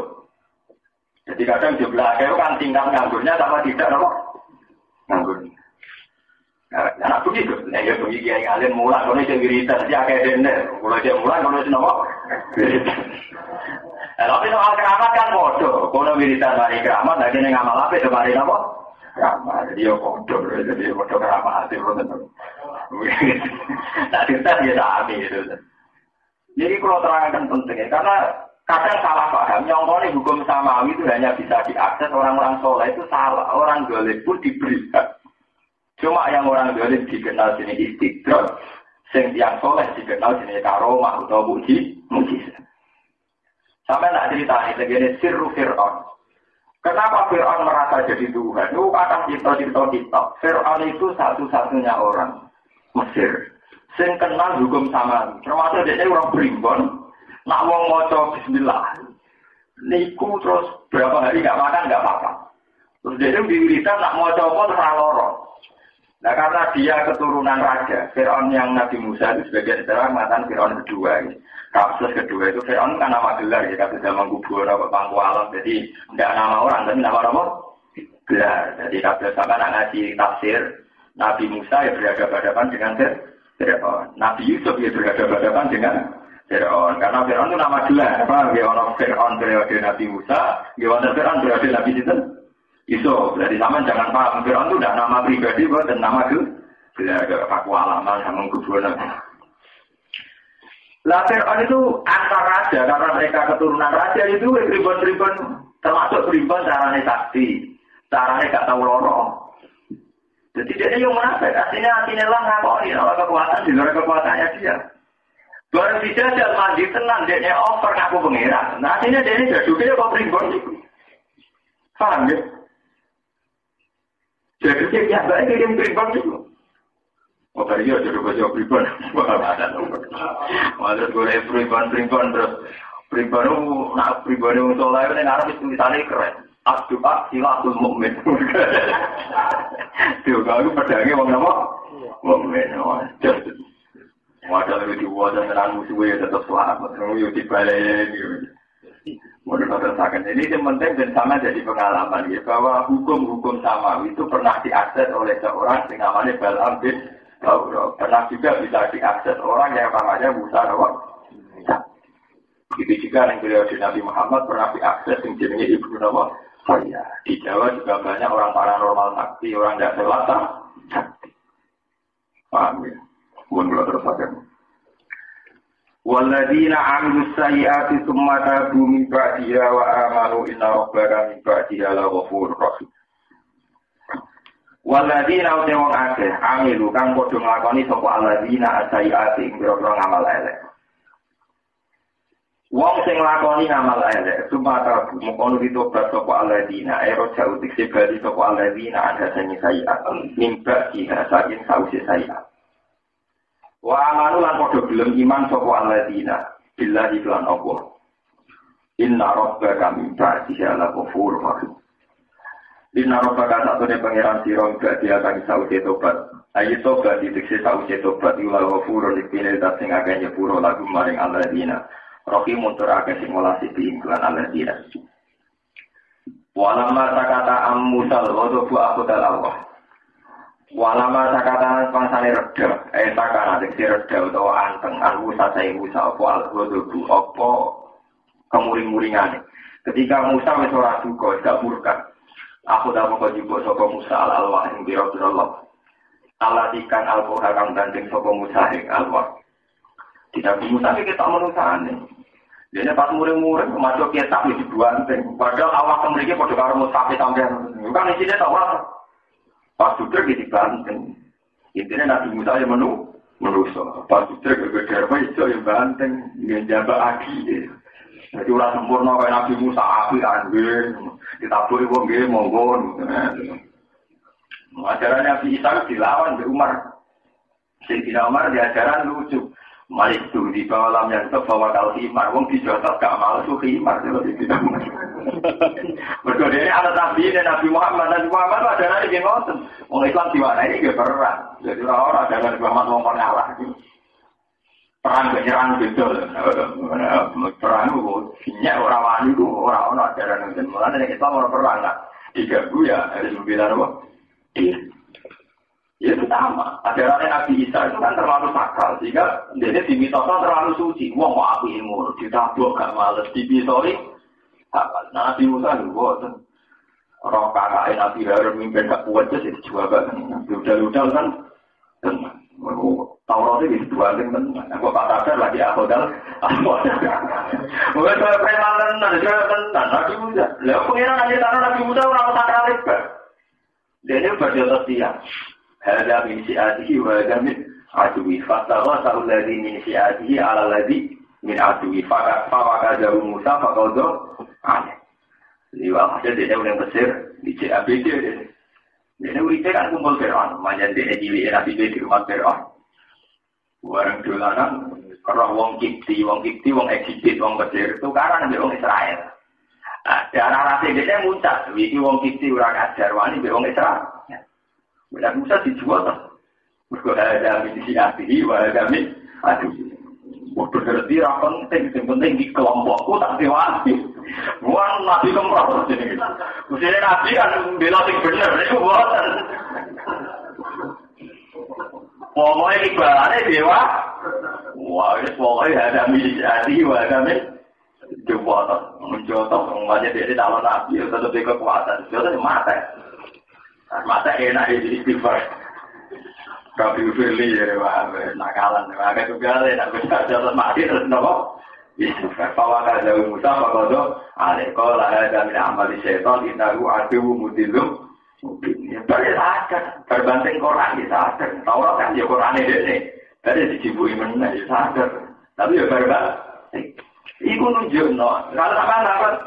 Jadi kadang jumlah akeh kan tingkat nganggurnya sama tidak apa? Nganggur. Nah, begitu. Nah, ya begitu kiai alim mulai kono sing wiridan ya akeh dene. Mulai jam mulai kono sing apa? Tapi soal keramat kan bodoh. Kono wiridan mari keramat, lagi ning ngamal apik mari apa? Ramah, jadi kodoh ramah hati betul. Nah, kita dia sami itu. Jadi kalau terangkan pentingnya, karena kadang salah paham. Nyongkoni hukum samawi itu hanya bisa diakses orang-orang soleh itu salah. Orang dolim pun diberikan. Cuma yang orang dolim dikenal jenis istidrak, yang soleh dikenal jenis karomah atau mujizat. Sampai nak cerita ini segini sirru Fir'aun. Kenapa Fir'aun merasa jadi Tuhan? Itu kata cerita. Fir'aun itu satu-satunya orang Mesir sing kenal hukum sama. Termasuk dia orang primbon, nak wong maca bismillah. Niku terus berapa hari nggak makan nggak apa-apa. Terus dia diwiritan nak maca apa terang loro. Nah karena dia keturunan raja, Fir'aun yang Nabi Musa itu sebagai sejarah mengatakan Fir'aun kedua. Kasus kedua itu Fir'aun kan nama gelar ya, kata zaman kubur atau pangku alam. Jadi tidak nama orang, tapi nama apa? Gelar. Jadi kalau sama ngaji tafsir, Nabi Musa ya berhadapan-hadapan dengan Fir'aun. Nabi Yusuf ya berhadapan-hadapan dengan Fir'aun. Karena Fir'aun itu nama gelar. Apa? Ya orang Fir'aun periode Nabi Musa, ya orang Fir'aun periode Nabi Yusuf. Jadi sama jangan paham. Fir'aun itu tidak nama pribadi, dan nama gelar. Ada paku alaman sama kubur. Lah Fir'aun itu antar raja, karena mereka keturunan raja itu ribuan-ribuan, termasuk ribuan caranya sakti, caranya gak tahu loro. Jadi dia yang munafik, artinya lah ngakoni, kalau kekuatan di luar kekuatannya dia. Barang dijajal mandi tenang, dia over ngaku pengira. Nah artinya dia ini jaduknya kok ribuan itu. Paham ya? Jadi dia biasanya kirim ribuan itu. Oh tadi ya jodoh bahasa pribon, ada nomor. Terus gue pribon terus pribon nak pribon soalnya ini ngarep tulisannya keren. Abdu'ah silatul mukmin. Tuh kalau pedangnya wong nama mukmin. Wadah lebih wadah dengan musuhnya tetap selamat. Terus dibalik. Menurut tersakan ini yang penting dan sama jadi pengalaman ya bahwa hukum-hukum sama itu pernah diakses oleh seorang yang namanya Bal'am bin pernah juga bisa diakses orang yang namanya Musa Nawab. Itu juga yang periode Nabi Muhammad pernah diakses yang jenisnya Ibnu Nawab. Di Jawa juga banyak orang paranormal sakti, orang tidak selatan sakti. Paham ya? Bukan terus saja. Walladzina 'amilus sayyi'ati tsumma tabu min ba'diha wa amanu inna rabbaka min ba'diha laghafurur rahim. Walladzina uta wong akeh amilu kang padha nglakoni sapa alladzina sayyi'ati ing pira-pira ngamal elek. Wong sing nglakoni ngamal elek tsumma tabu mung ditobat sapa alladzina ero jauh dikse bali sapa alladzina ada sing sayyi'at min ba'diha saking sause sayyi'at. Wa amanu lan padha gelem iman sapa alladzina billahi lan Allah. Inna rabbaka min ba'diha laghafurur rahim. Inna rabbaka satune pangeran sira gak diakani sawise tobat. Ayo tobat dikse sawise tobat ila ghafurur likine dat sing akeh nyepuro lagu maring alladzina. Rahim muntur akeh sing ngolasi diingklan alladzina. Walama sakata am musal ghadabu aqudal Allah. Walama sakata pangsane reda, sakana dikse reda utawa anteng Musa sae Musa apa al-ghadabu apa kemuring-muringane. Ketika Musa wis ora suka, gak murka. Aku dah mau kajibuk sopo Musa al-Allah yang biro-biro Allah. Allah dikan al-Quran kang gandeng sopo Musa yang Allah. Tidak Musa ini kita menusahane. Jadi pas muring-muring masuk kitab di buanteng. Padahal awak kemeriki pada karo Musa sampai bukan isinya tahu apa. Pas sudah di banteng. Intinya Nabi Musa yang menuso. Pas sudah berbeda itu yang banteng yang jaga aki. Jadi orang sempurna kayak Nabi Musa api anjir. Ditaburi wong nggih monggo. Ajaran Nabi Isa dilawan di Umar. Sayyidina Umar diajaran lucu. Malik itu di bawah lam yang terbawa kal himar. Wong dijotos gak malu su himar. Berkode ini ada Nabi dan Nabi Muhammad. Nabi Muhammad itu ajaran ini ngoten. Wong Islam diwarna ini gak perang. Jadi orang ajaran Nabi Muhammad wong pengalah. Perang penyerang betul. Perang itu sinyak orang wani itu orang-orang ajaran dan mulanya Islam orang perang lah. Diganggu ya harus membela apa? Ya itu sama. Ajaran Nabi Isa itu kan terlalu sakral sehingga dia dimitoskan terlalu suci. Wong mau aku ilmu ditabuk gak males dipisori. Nabi Musa juga orang kakak Nabi Harun mimpin gak kuat jadi juga kan. Udah kan. Taurat itu dibuatin tenan. Aku Pak Tagar lagi ahodal. Mungkin saya preman tenan, Nabi Musa. Lah pengiran aja tanah Nabi Musa orang sakral itu. Dia ini berjodoh siang. Ada min si'atihi wa ada min aduwi. Fastawa sa'ulladhi min si'atihi ala ladhi min aduwi. Fawaka jauh Musa, fakaudoh aneh. Jadi wakasnya dia yang besar di CABD. Dia ini uripnya kan kumpul Fir'aun. Makanya dia cilik Nabi di rumah Fir'aun. Bareng dolanan roh wong Kipti, wong Egypt, wong Mesir tukaran ambek wong Israel. Darah rasa dia muncul, iki wong Kipti ora ngajar wani ambek wong Israel. Mudah Musa dijual toh. Mergo ada misi ati wa ada misi. Aduh. Waktu ngerti ra penting di kelompokku tak diwasi. Buang nabi kemrot jenenge. Mesti nabi kan bela sing bener niku boten. Pokoknya ibaratnya dewa, wah ini pokoknya ada milisasi, ada mencoba, umatnya dia calon nabi, tetap dia kekuatan, dia mata enak jadi istighfar. Tapi Firly ya, nakalan, agak juga nak besar jalan mati terus nopo. Istighfar, bahwa ada Musa, bahwa alikola ada min amal syaitan, inahu aduh mutilum. Berbanding berbanding Quran ya sadar. Taurat kan ya Quran ini. Dari dicibui mana ya sadar. Tapi ya berbanding. Iku nunjukno. Kalau apa-apa.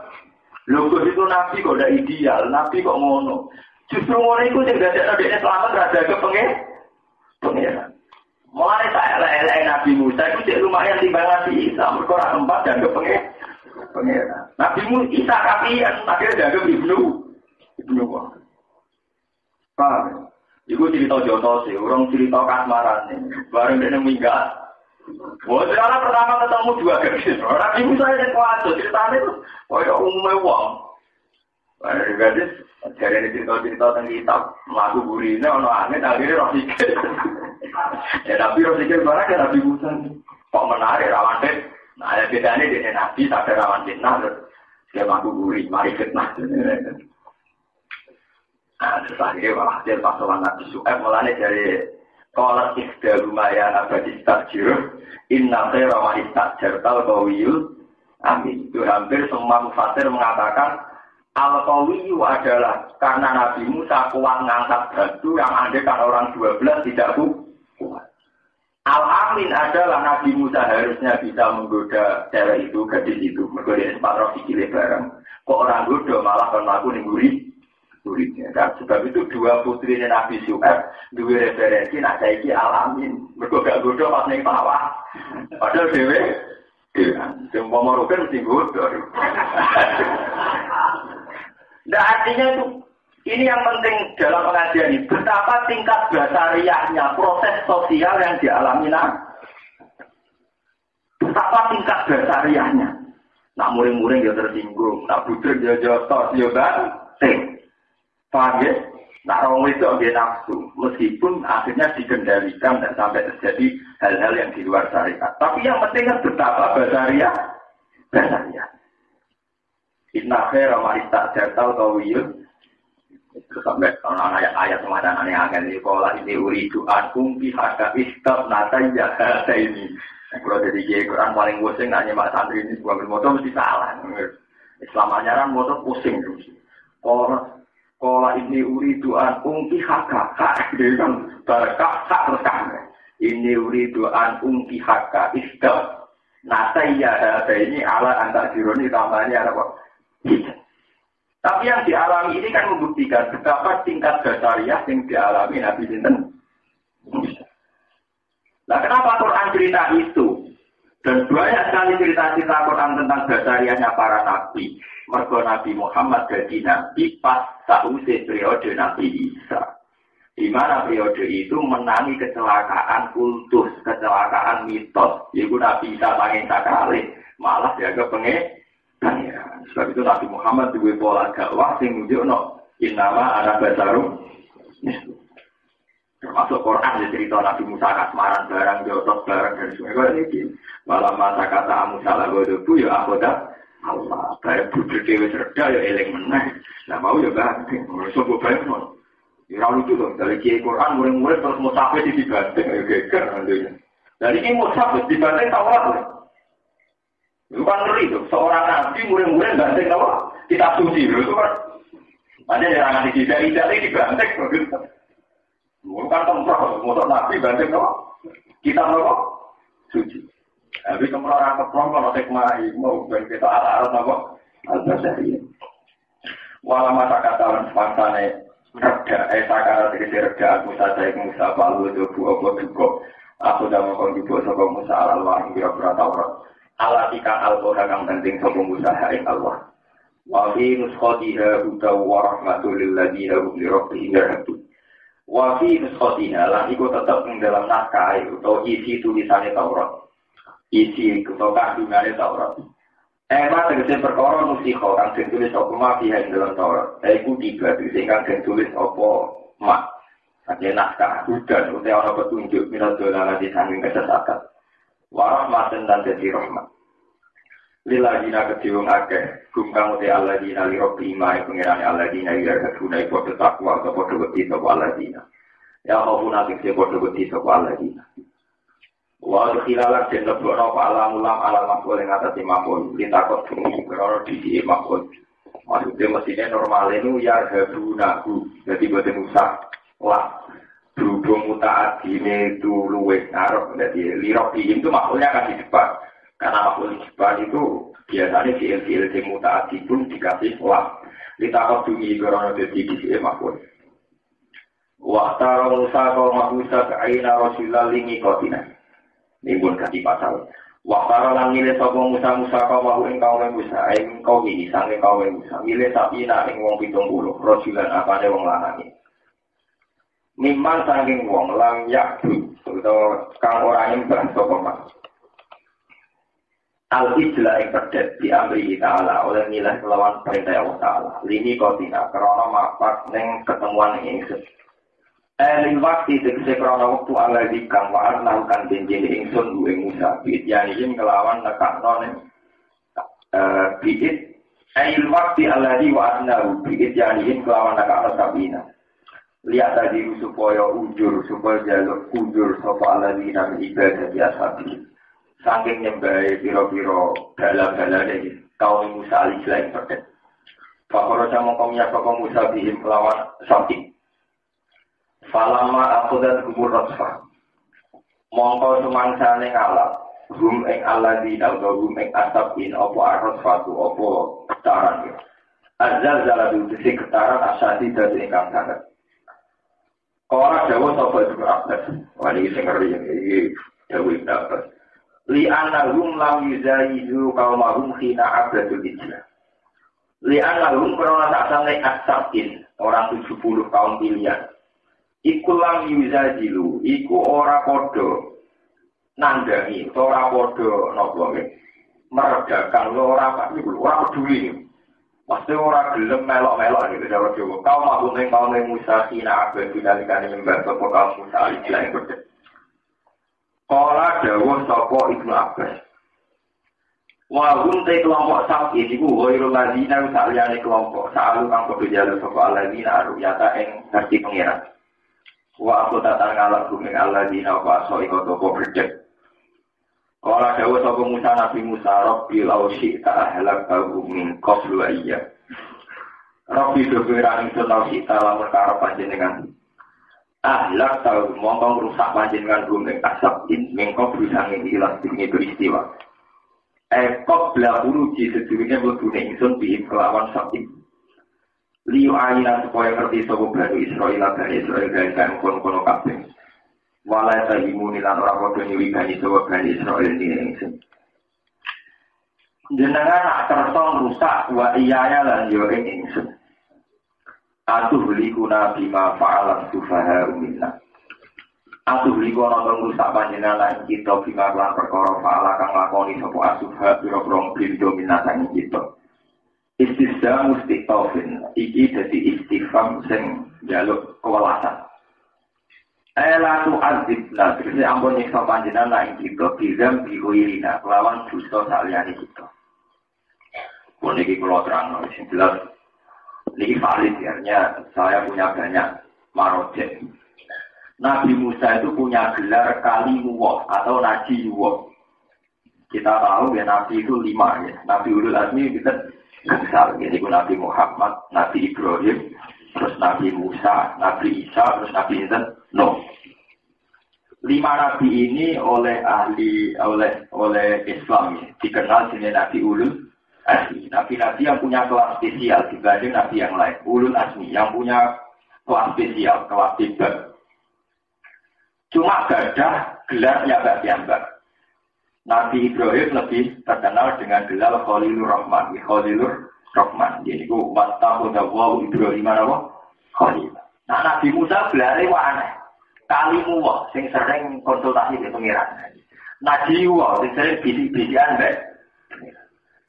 Logo itu Nabi kok udah ideal. Nabi kok ngono. Justru ngono itu yang dadekno selamat rada ke pengeran. Mulai saya elek Nabi Musa itu lumayan timbang Nabi Isa. Mergo ora tempat dan ke pengeran. Nabi Isa kapian akhirnya jaga Ibnu kok. Paham? Iku cerita jotos sih, orang cerita kasmaran nih. Bareng dia minggat. Wah, sekarang pertama ketemu dua gadis. Orang ibu saya yang kuat, ceritanya itu, wah ya umumnya uang. Bareng gadis, jadi ini cerita-cerita tentang kitab, lagu burine, orang aneh, akhirnya Rosikil. Ya tapi Rosikil barang ya Nabi Musa. Kok menarik rawan deh. Nah, ada bedanya dia Nabi, sampai rawan fitnah, terus dia lagu gurih, mari fitnah. Nah, setelahnya walhasil pasawan Nabi Su'eb mulanya dari kolat ikhda lumayan abadis takjir inna khaira wa istakjar tal-qawiyul amin. Itu hampir semua mufassir mengatakan al-qawiyu adalah karena Nabi Musa kuat ngangkat batu yang ada kan orang 12 tidak kuat. Al-amin adalah Nabi Musa harusnya bisa menggoda cewek itu, gadis itu, menggoda sempat roh sikile bareng. Kok orang goda malah kan aku ningguri muridnya. Dan sebab itu dua putri Nabi Syuaib dua referensi nak saiki alamin. Mergo gak godho pas ning sawah. Padahal dhewe sing pomoroken mesti godho. Nah, artinya itu ini yang penting dalam pengajian ini. Betapa tingkat basariahnya proses sosial yang dialami betapa tingkat basariahnya. Nak muring-muring ya tersinggung, nak budrek ya jotos ya banting. Paham ya? Nah, orang itu ambil nafsu, meskipun akhirnya dikendalikan dan sampai terjadi hal-hal yang di luar syariat. Tapi yang penting kan betapa basariah. Inna khaira ma istajal qawiyun. Terus sampai ayat-ayat semacam aneh-aneh ini. Kalau ini uridu ankum bihaka istab natayya hata ini. Kalau jadi Quran paling pusing, nanya Mbak Santri ini sebuah motor mesti salah. Islam ajaran motor pusing terus. Kalau ini uridu ankum bihaka hak dia kan berkah hak terus kan. Ini uridu ankum bihaka istab natayya hata ini ala antar jironi tamanya apa? Tapi yang dialami ini kan membuktikan betapa tingkat basariah yang dialami Nabi Sinten. Nah, kenapa Quran cerita itu? Dan banyak sekali cerita-cerita Quran tentang basariahnya para nabi. Mergo Nabi Muhammad jadi nabi pas sausé periode Nabi Isa. Di mana periode itu menangi kecelakaan kultus, kecelakaan mitos. Yaitu Nabi Isa saking sakale, malah dianggap pangeran. Sebab itu Nabi Muhammad duwe pola dakwah sing nunjukno innama ana basarum. Termasuk Quran cerita Nabi Musa kasmaran barang jotos barang dan sebagainya ini. Malah masa kata Musa lagodobu ya akhoda Allah. Barang budur dewe serda ya eling meneh. Nah mau ya ganting. Sopo baik mon. Ya lucu dong. Dari kiai Quran murid-murid terus musafir dibanting. Ya geger nantinya. Dari ini musafir dibanting Taurat. Itu kan ngeri tuh. Seorang nabi murid-murid banting apa? Kitab suci itu kan. Makanya jangan tidak dibanting. Bukan tempat motor nabi banting apa? Kitab apa? Suci. Tapi kalau orang keprong kalau tekmai mau ben kita arah apa? Al-Basari. Walau masa kata sepangsane reda, sakara tegese reda aku saja iku Musa palu itu bu apa duka. Aku dah mau juga sapa Musa Allah ing bira-bira Taurat. Allah tika al-Qur'an kang penting sapa Musa ing Allah. Wa fi nuskhatiha hudaw wa rahmatul lil ladzina hum li rabbihim yarhabun. Wa fi nuskhatiha lan iku tetep ing dalam naskah utawa isi tulisane Taurat. Isi utawa kandungane Taurat. Tegese perkara nusikha kang ditulis apa mati ing dalam Taurat. Iku tiga sing kang ditulis apa mak. Ada naskah, hudan, udah orang petunjuk, minat dolar di samping kesesatan. Warahmatan dan jadi rahmat. Lila dina kecium akeh, gumkang uti Allah dina lirobi imai pengirani Allah dina ilar ketunai bodoh takwa atau bodoh beti sopa Allah dina. Ya maupun nanti si bodoh beti sopa Allah dina. Walau khilalah dan lebokno pa alam-ulam alam makhluk yang atas makhluk, ditakut bumi berorot di sini makhluk. Maksudnya mestinya normal itu ya habunahu, jadi bodoh usah. Wah, berhubung mutaat ini itu luwes ngarep, jadi lirok itu makhluknya akan di depan. Karena makhluk di depan itu biasanya fiil-fiil di mutaat pun dikasih wah. Ditakut bumi berorot di sini makhluk. Wah, taruh Musa kau mahusa ke aina Rasulullah lingi kotina. Ini pun kasih pasal. Wah, taruh lang milih sopo Musa kau mahu engkau Musa, engkau ini sang engkau Musa. Milih sapina ing wong 70 Rasulullah apa ada wong lanang. Mimman saking wong lam yakdu atau kang ora nyembah sapa mas. Al-ijla ing pedet diamri ta'ala oleh milah kelawan perintah Allah Ta'ala. Lini kotina karena mapak ning ketemuan ingsun. Lin waktu tegese karena waktu Allah dikang wa'ar lakukan benjene ingsun duwe Musa. Bi'idyanihim kelawan nekakno ning bi'id. Waktu Allah di wa'arnahu bi'idyanihim kelawan nekakno sabina. Lihat tadi supaya ujur, supaya jaluk ujur sopa ala dina ibadah biasa ini. Saking nyembah piro-piro bala-balanya kaum Musa al-Islam yang terkait. Fakoro sama kaumnya sopa Musa bihim melawan sapi. Falama aku dan kubur rosfa. Mongko semangsane ngalap. Hum ing ala dina atau hum ing asabin opo arrosfatu opo ketaran. Azal zaladu disi ketaran asyadi dari ingkang sangat. Orang Jawa sobat juga Abbas, wali sengeri ini Jawa Abbas. Li anahum lam yuzayidu kaumahum khina abadul ijlah. Li anahum karena tak sampai asabin orang 70 kaum pilihan. Iku lam yuzayidu, iku ora podo nandani, ora podo nopo meredakan lo ora peduli. Pasti orang gelem melok-melok gitu Jawa Jawa. Kau mahu neng Musa Sina Abad dinalikan nyembah sopo kaum Musa Al-Islam yang berdek. Kala Jawa sopo Ibnu Abbas. Wahum te kelompok sapi ini huwairul ladina usaliane kelompok. Sa'alu kang kodo jalu sopo al-ladina aruyata yang ngerti pengiran. Wa aku datang ngalak buming al-ladina wa asoi kodopo berdek. Kala dawa sapa Musa Nabi Musa Rabbi law syi'ta ahlak ba'u min qablu ayya. Rabbi doberan ingsun law syi'ta lamun karep panjenengan. Ahlak tau mongkong rusak panjenengan bumi asabin min qablu sanging ilang dini peristiwa. Qabla uruji sedurunge mlebune ingsun bihim kelawan sabin. Liu ayina supaya ngerti sapa Bani Israil kan kono-kono kabeh. Walai tahimu nilan orang bodoh nyuwigani sebuah Bani Israel ini. Jenengan nak tersong rusak wa iyaya lan yo ing ingsun. Atuh likuna bima fa'alat sufaha minna. Atuh likuna rusak panjenengan lan kita bima lan perkara fa'ala kang lakoni sapa asuha pira-pira blindo minna sang kita. Istisna mustiqafin iki dadi istifham sing njaluk kewelasan. Elatu azibna, terus ampun nyiksa panjenengan lain kita, bizam bihuirina, kelawan dosa saliyane kita. Pun ini kalau terang, jelas, ini valid, artinya saya punya banyak marojek. Nabi Musa itu punya gelar Kalimuwah atau Najiwah. Kita tahu ya Nabi itu 5 ya, Nabi Ulul Azmi kita besar, jadi Nabi Muhammad, Nabi Ibrahim, terus Nabi Musa, Nabi Isa, terus Nabi Nuh. 5 nabi ini oleh Islam ya, dikenal sebagai Nabi Ulul Azmi. Nabi-nabi yang punya kelas spesial dibanding nabi yang lain. Ulul Azmi yang punya kelas spesial, kelas hebat. Cuma gadah gelarnya mbak. Nabi Ibrahim lebih terkenal dengan gelar Khalilur Rahman. Khalilur Rahman. Jadi ku wattaqahu Ibrahim apa? Khalil. Nah Nabi Musa gelarnya aneh. Kalimu wah sing sering konsultasi dengan pengiran. Nabi wah sing sering bisik-bisikan mbek.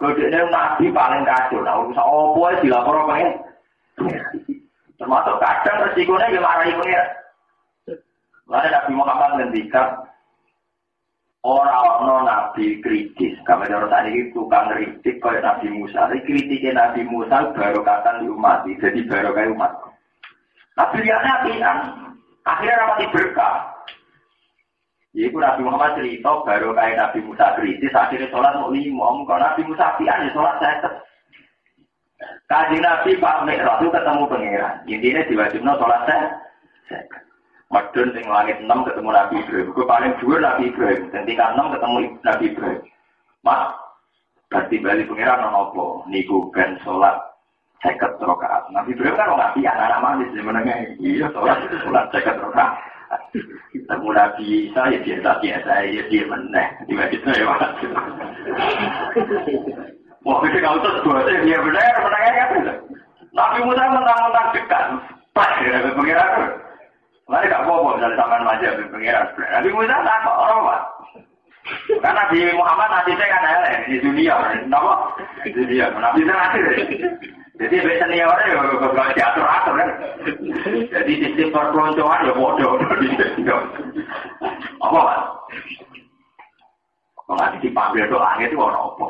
Kodene Nabi paling kacau. Nah urusan opo dilaporkan pengen. Termasuk kadang resikonya yang marahi pengiran. Lalu Nabi Muhammad ngendikan orang Nabi kritis. Kami orang tadi tukang kritik kayak Nabi Musa. Kritiknya Nabi Musa barokatan di umat. Jadi barokah umat. Nabi lihatnya akhirnya rapati berkah. Jadi Nabi Muhammad cerita barokah Nabi Musa kritis. Akhirnya sholat mau 5. Kalau Nabi Musa pian ya sholat 100. Kajian Nabi Pak Mi'raj itu ketemu pengiran. Intinya diwajibnya sholat 100. Madun sing langit 6 ketemu Nabi Ibrahim. Gue paling dhuwur Nabi Ibrahim. Sing tingkat 6 ketemu Nabi Ibrahim. Mak, berarti bali pengiran ono apa? Niku ben salat 50 rakaat. Nabi Ibrahim kan ora pian anak manis menenge. Iya salat 50 rakaat. Ketemu Nabi Isa ya biasa ya dia meneh. Diwajibna ya Mas. Wah, itu kalau terus buatnya dia benar kan? Nabi Musa mentang-mentang dekat. Pas ya pengiran. Mari gak apa-apa misalnya taman wajah pengiran. Nabi Musa tak kok orang Pak. Karena Nabi Muhammad nanti saya kan elek di dunia. Kenapa? Di dunia. Nabi saya nanti. Jadi seniornya ya gak diatur-atur kan. Jadi sistem perpeloncoan ya bodoh. Apa Pak? Kalau nanti dipanggil ke langit itu orang apa?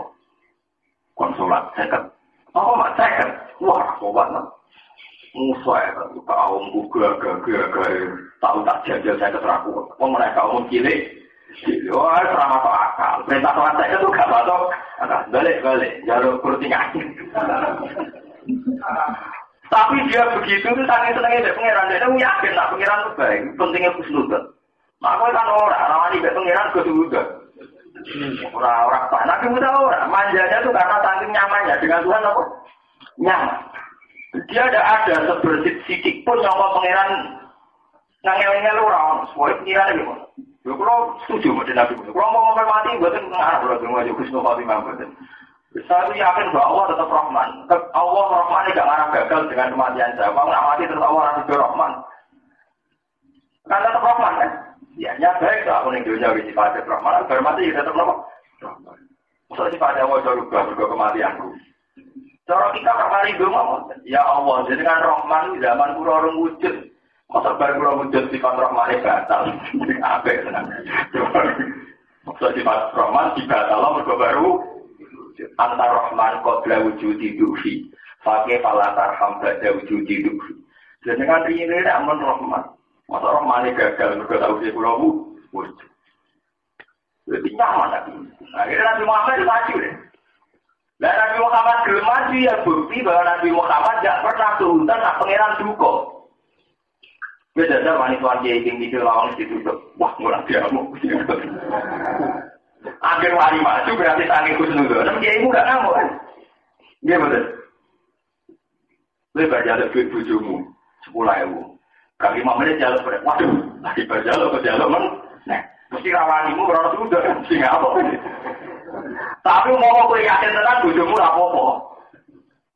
Konsulat second. Apa Pak? Second. Wah, sobat Pak. Musa ya, kaum gagal tahu tak jajal saya keteraku. Mereka umum cilik, wah serama tak akal. Perintah sholat saya itu gak batok. Balik, jalur kurtingan. Tapi dia begitu itu sangat senangnya dari pengiran. Dia yakin tak pengiran itu baik. Pentingnya khusnudan. Nah, aku kan orang ini dari pengiran khusnudan. Orang-orang panas itu orang. Manjanya itu karena saking nyamannya dengan Tuhan apa? Nyaman. Dia ada sebersih sidik pun yang mau pangeran ngangel-ngel orang, semua pengiran itu. Kalau setuju dengan Nabi Musa, kalau mau mati, buatan mengarah kalau mau juga semua mati buatan. Saya itu yakin bahwa Allah tetap Rahman. Allah Rahman tidak marah gagal dengan kematian saya. Kalau nggak mati tetap Allah Rasul Rahman. Kan tetap Rahman kan? Ya, baik tak aku yang dunia wisi pada Rahman. Agar mati tetap Rahman. Maksudnya pada Allah juga kematianku. Cara kita kemarin dulu ya Allah, jadi kan Rahman zaman kurang wujud. Masa baru kurang wujud sifat Rahman batal. Apa senang. Maksud sifat Rahman dibatal mergo baru antar Rahman qabla wujudi dufi. Pakai falatar hamba wujudi dufi. Jadi kan ini aman Rahman. Masa Rahman gagal mergo tahu dia kurang wujud. Lebih nyaman lagi. Akhirnya Nabi Muhammad maju deh. Dan Nabi Muhammad belum maju ya bukti bahwa Nabi Muhammad tidak pernah turun nak pangeran duko. Beda wanita-wanita yang tinggi lawan ditutup. Wah murah diamuk. Akhir hari maju berarti sangi khusnudon. Tapi dia ibu tidak ngamuk kan? Iya betul. Lepas jalan duit bujumu 10.000. Kali 5 menit jalan berat. Waduh, lagi berjalan ke jalan men. Nah, mesti rawanimu berapa sudah? Sehingga apa ini? Tapi mau aku yakin tenan bojomu ora apa-apa.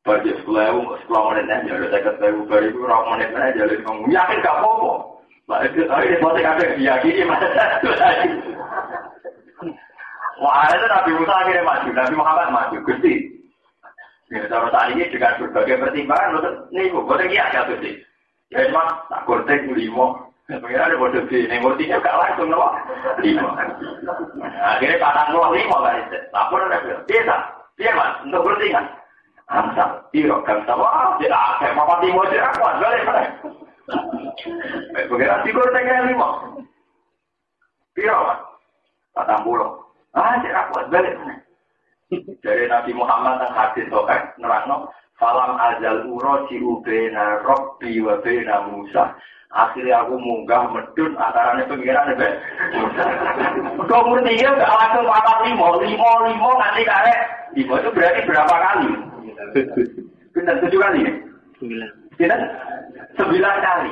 Bagi 10.000 menit aja ada 50.000 baru itu 2 menit aja jadi ngomong yakin gak apa-apa. Lah itu hari mau kadang diyakini mas. Wah, itu Nabi Musa akhirnya maju, Nabi Muhammad maju, Gusti. Ya, cara saat ini dengan berbagai pertimbangan, nih, boleh ya, Gusti. Ya, cuma tak kortek 5. Pengira ada bodoh di nemortinya gak langsung loh 5. Akhirnya patang loh 5 kan itu. Lapor ada bilang, dia mas untuk bertingan. Amsal, tiro, kamsa, wah, tidak ada. Papa timo tidak kuat, balik. Pengira tidur tengah 5. Tiro mas, patang pulau. Tidak kuat, balik. Dari Nabi Muhammad yang hadis sokai nerangno, falam azal uro ciubena robbi wa bena Musa. Akhirnya aku munggah medun antaranya pengiran ya. Kau murninya gak langsung 45 nanti karek 5 itu berarti berapa kali? Benar 7 kali ya? 9 kali.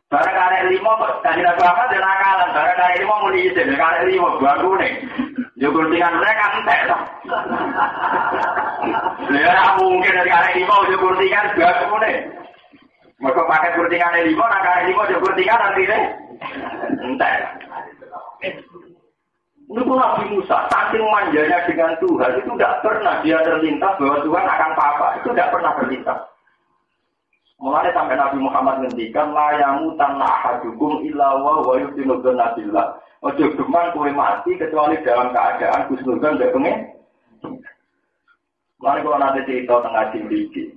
Barang karek 5 kok tadi Nabi Muhammad dan nakalan. Barang karek 5 muni izin, karek 5 baru nih. Yo kurtingan mereka entek lah. Lah mungkin dari karek 5 yo kurtingan baru nih. Mereka pakai kurtingan 5, nah karek 5 yo kurtingan nanti deh. Entek. Itu Nabi Musa, saking manjanya dengan Tuhan, itu tidak pernah dia terlintas bahwa Tuhan akan apa-apa. Itu tidak pernah terlintas. Mulai sampai Nabi Muhammad ngendikan, layamu tanah ahadukum illa wa yusinu nabillah. Ojo geman kowe mati kecuali dalam keadaan husnudzon mbek pengen. Mulai kalau nanti cerita tengah dimiliki,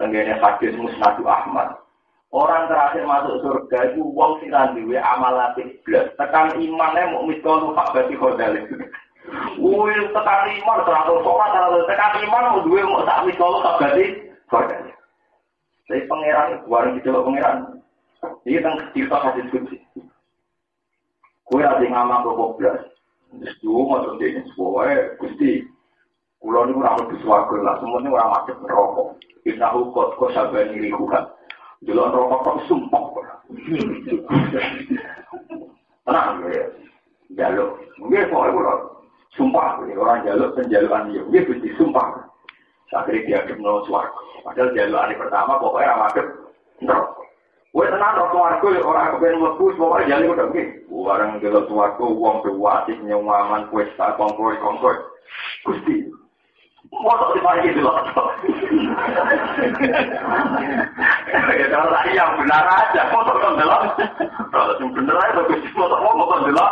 tenggene hadis Musnad Ahmad. Orang terakhir masuk surga itu wong sing duwe amal apik blas. Tekan imane muk miskal hak bati hodal. Tekan iman teratur sholat, tekan iman mau duwe muk sak miskal hak bati hodal. Jadi pangeran warung dicelok pangeran. Iki teng cerita hadis kunci. Kowe ade ngamal kok blas. Wis duwe motor dene suwe Gusti. Kula niku ora mlebu swarga lah, semono ora macet neraka. Inahu kok sabani rikuhan. Jelok rokok kok sumpah. Tenang ya. Jaluk. Nggih kok ora sumpah orang jaluk penjalukan dia. Nggih Gusti sumpah. Akhirnya dia kenal swarga. Padahal jalukan pertama pokoknya ora madhep neraka. Kowe tenan rokok swarga ora kepen mlebu pokoke jaluk udah nggih. Warang jaluk swarga wong bewasih nyawaman kuwi sak kongkoi. Gusti motor di mana gitu loh. Ya kalau tadi yang benar aja, motor kan delok. Kalau yang benar aja bagus motor delok.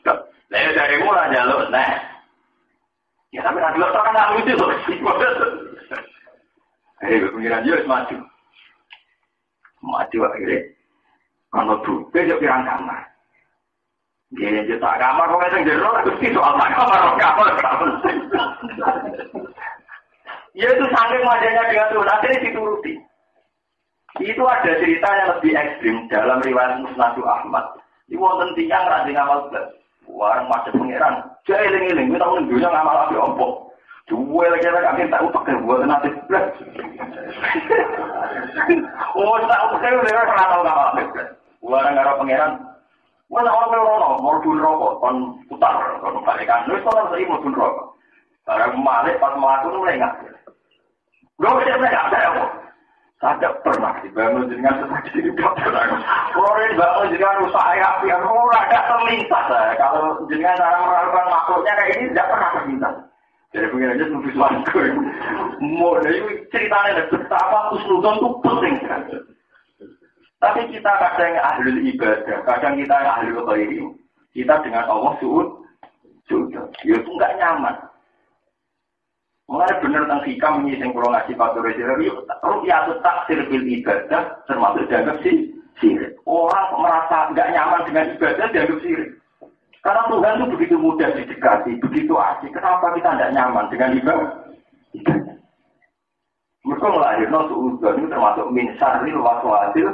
Lah dari mula jalur nah. Ya tapi nanti lo kan nggak lucu loh. Pengiran dia maju. Maju akhirnya. Kalau tuh, besok pirang kamar. Dia cetak kamar, kok yang jero, Gusti soal kamar. Ya itu saking wajahnya dengan Tuhan, akhirnya dituruti. Itu ada cerita yang lebih ekstrim dalam riwayat Musnad Ahmad. Ini wonten tiyang rajin ngamal blas. Warang macet pangeran, jek eling-eling, kita tahu dunya ngamal api opo. Duwe lagi kami tak pakai buat nanti blas. Oh, tak pakai udah ora tau ngamal api blas. Warang karo pangeran mana orang mau dulu rokok, kon putar, kon balikan. Nulis orang sering mau dulu rokok. Barang malik pas melakukan mulai nggak. Gak bisa mereka ada apa? Tidak pernah dibangun dengan seperti ini. Kalau dibangun dengan usaha yang agak terlintas. Kalau dengan cara melakukan makhluknya kayak ini tidak pernah terlintas. Jadi pengen aja nulis suatu. Mau dari ceritanya betapa husnudzon itu penting. Tapi kita kadang ahli ibadah, kadang kita ahli khairi. Kita dengan Allah suud, ya itu nggak nyaman. Mulai benar tentang hikam ini yang kalau ngaji patur sirri, rupiah tak sirbil ibadah termasuk dianggap sirik. Orang merasa nggak nyaman dengan ibadah dianggap sirik. Karena Tuhan itu begitu mudah didekati, begitu asik. Kenapa kita tidak nyaman dengan ibadah? Mereka melahirkan suudzon itu termasuk min syarril waswasil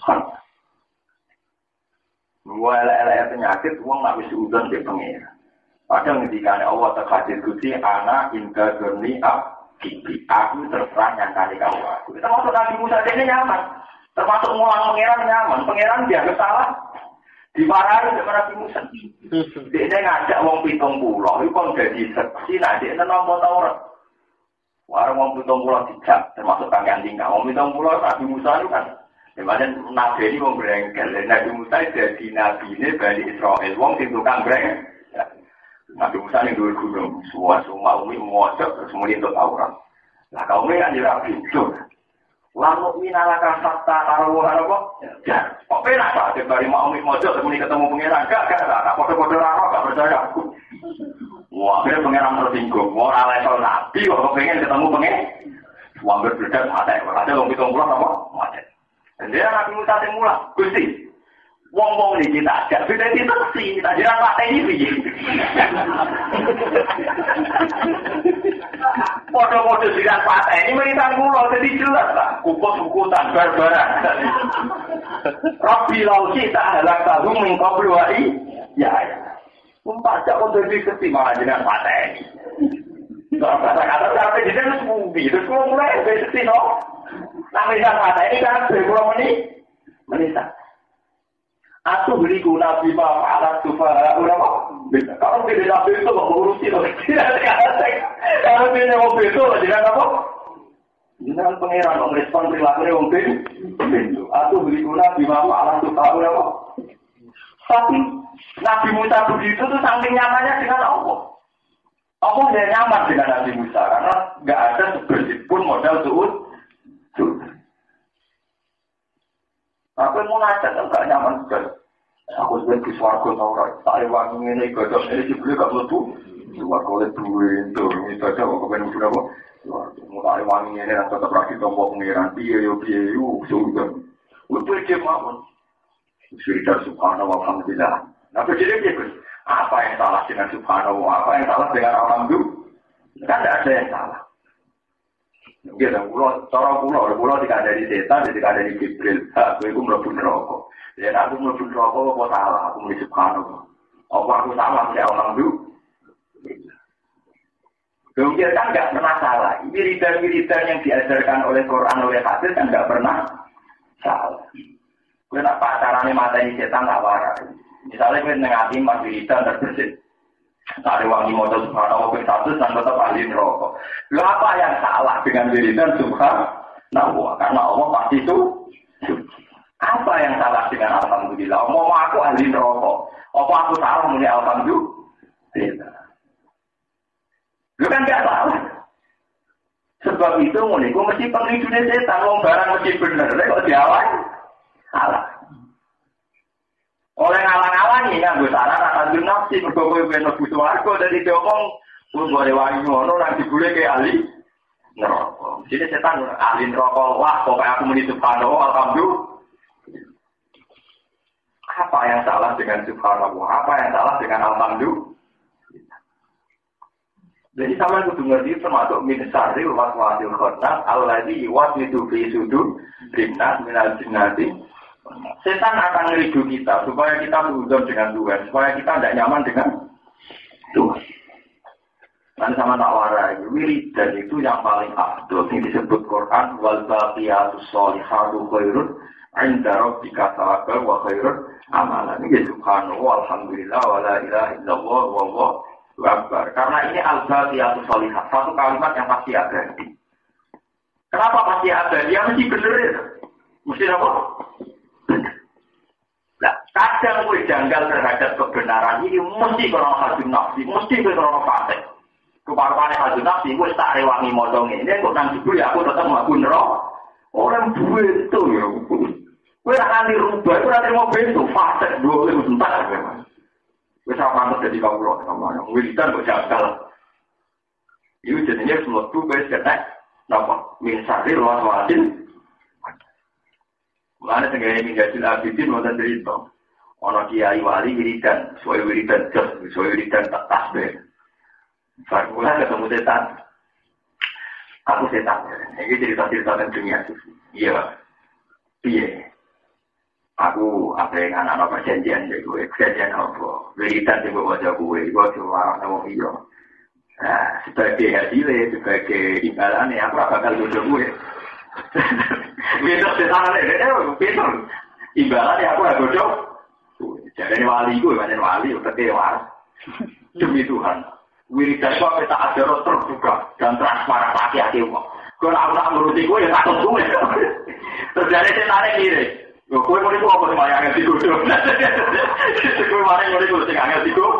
khannas. Mulai penyakit, uang nak bisa suudzon dia pengira. Padahal ketika Allah terhadir Gusti anak inda durni akibi. Aku terserah yang kali kau aku. Kita masuk Nabi Musa ini nyaman. Termasuk ngulang pangeran nyaman. Pangeran dianggap salah. Dimarahin oleh Nabi Musa. Dia ngajak wong 70. Itu kan jadi seksi. Nah dia nampak Taurat. Warung wong 70 dijak. Termasuk kalian tinggal. Wong 70 Nabi Musa itu kan. Dimana Nabi ini wong berengkel. Nabi Musa jadi Nabi ini Bani Israel. Wong sing tukang berengkel. Nabi Musa ini dua gunung, semua umi mengocok, semua itu Taurat. Nah kaum ini kan jadi itu. Lalu minalaka sakta taruhan apa? Ya, kok penak tak? Dari mau umi mengocok, semua ketemu pengiran. Gak, foto-foto raro, gak percaya aku. Wah, akhirnya pengiran tersinggung. Wah, alasan Nabi, kok pengen ketemu pengiran. Wah, berbeda, mati. Ada yang hitung pulang apa? Mati. Dan dia Nabi Musa yang mulai, Gusti. Wong-wong ini kita ajak, kita diteksi, kita jiran pakai ini. Foto-foto jiran pakai ini meritan pulau, jadi jelas lah. Kukut-kukutan, barbaran. Rabbi lausi tak halak tahun mengkabluai. Ya. Membaca untuk diteksi, malah jiran pakai ini. Kalau kata-kata, sampai jiran sembuh. Terus kalau mulai diteksi, no. Nah, jiran pakai ini kan, 10 menit. Menisa. Aku beriku nabi ma alat sufara ulama. Kalau dia nabi itu mau urusi loh. Kalau dia mau itu jangan apa? Jangan pangeran mau respon perilakunya mungkin. Aku beriku nabi ma alat sufara ulama. Tapi Nabi Musa begitu tuh saking nyamannya dengan Allah. Allah dia nyaman dengan Nabi Musa karena nggak ada sebersih pun modal suud. Apa yang mau nanya kan nggak nyaman sekali. Aku sebenarnya di suarga tau right. Tak wangi ini gadot ini dibeli gak letu. Suarga oleh duit itu ini saja kok kepen udah apa? Mau tak wangi ini dan tetap rakyat tombol pengiran biaya sudah. Untuk dia mau. Cerita Subhanahu wa Alhamdulillah. Nah, jadi apa yang salah dengan Subhanahu wa apa yang salah dengan Alhamdulillah? Kan tidak ada yang salah. Mungkin pulau tidak ada di setan, tidak ada di Jibril. Aku itu melebur rokok. Dan aku melebur rokok, apa salah? Aku mulai Subhanahu. Apa aku salah dengan Alhamdulillah? Kemudian kan tidak pernah salah. Wiridan-wiridan yang diajarkan oleh Quran, oleh hadis kan tidak pernah salah. Kenapa caranya mateni setan tak waras? Misalnya kita ngati mas wiridan terbersih. Tak ada wangi modal Subhanahu wa ta'ala dan tetap ahli neraka. Lalu apa yang salah dengan wiridan Subhanahu? Karena Allah pasti itu. Apa yang salah dengan Alhamdulillah? Mau aku ahli neraka. Apa aku salah mulai Alhamdulillah? Lu kan gak salah. Sebab itu mulaiku mesti penghidupan setan. Mau barang mesti bener. Kok diawal? Salah. Oleh ngalang-alangi kan gue salah akan nafsi berkowe bener butuh aku dari diomong pun boleh wangi ngono nanti gue kayak ahli neraka. Jadi setan ahli neraka wah pokoknya aku muni subhanahu alhamdulillah. Apa yang salah dengan subhanahu? Apa yang salah dengan alhamdulillah? Jadi sama kudu ngerti termasuk min syarri wa waswasil khannas alladzi yuwaswisu fi sudur rinnas minal jinnati. Setan akan ngeridu kita supaya kita berhubung dengan Tuhan, supaya kita tidak nyaman dengan Tuhan. Dan sama tak warai, wiridan itu yang paling afdol yang disebut Quran wal baqiyatus sholihatu khairun 'inda rabbika thawaban wa khairun amalan. Ini subhanahu alhamdulillah wa la ilaha illallah wallahu akbar. Karena ini al baqiyatus sholihat, satu kalimat yang pasti ada. Kenapa pasti ada? Dia mesti benar ya. Mesti apa? Nah, kadang gue janggal terhadap kebenaran ini mesti krono hadun nafsi, mesti krono fasik. Keparpane hadun nafsi, gue tak rewangi modong ini, kok nanti gue aku tetap melakukan roh. Orang duit itu ya, gue akan dirubah, gue nanti mau bentuk fasik, gue sebentar. Gue sama pantas jadi kaulah, sama yang wiridan gue janggal. Itu jadinya semua tuh gue seketek, kenapa? Misalnya luas wasin. Mana tenggara minjasil abidin mau cerita, orang kiai wali wiridan, soal wiridan jas, soal wiridan tak tasbih. Formula ketemu setan, aku setan. Ini cerita-cerita tentang dunia sufi. Iya, iya. Aku apa yang anak-anak perjanjian gue, perjanjian apa? Wiridan yang bawa gue cuma nama iya. Nah, sebagai hasilnya, sebagai imbalannya, aku bakal jodoh gue. Betul setan ada, betul. Imbalan ya aku nggak bodoh. Jadi wali gue, banyak wali, udah kewas. Demi Tuhan, wiridan gue kita ada roh terbuka dan transparan hati-hati gue. Gue nak menuruti gue ya takut gue. Terjadi setan kiri. Gue mau itu apa sih yang ngerti gue? Gue mana yang ngerti gue sih nggak ngerti gue.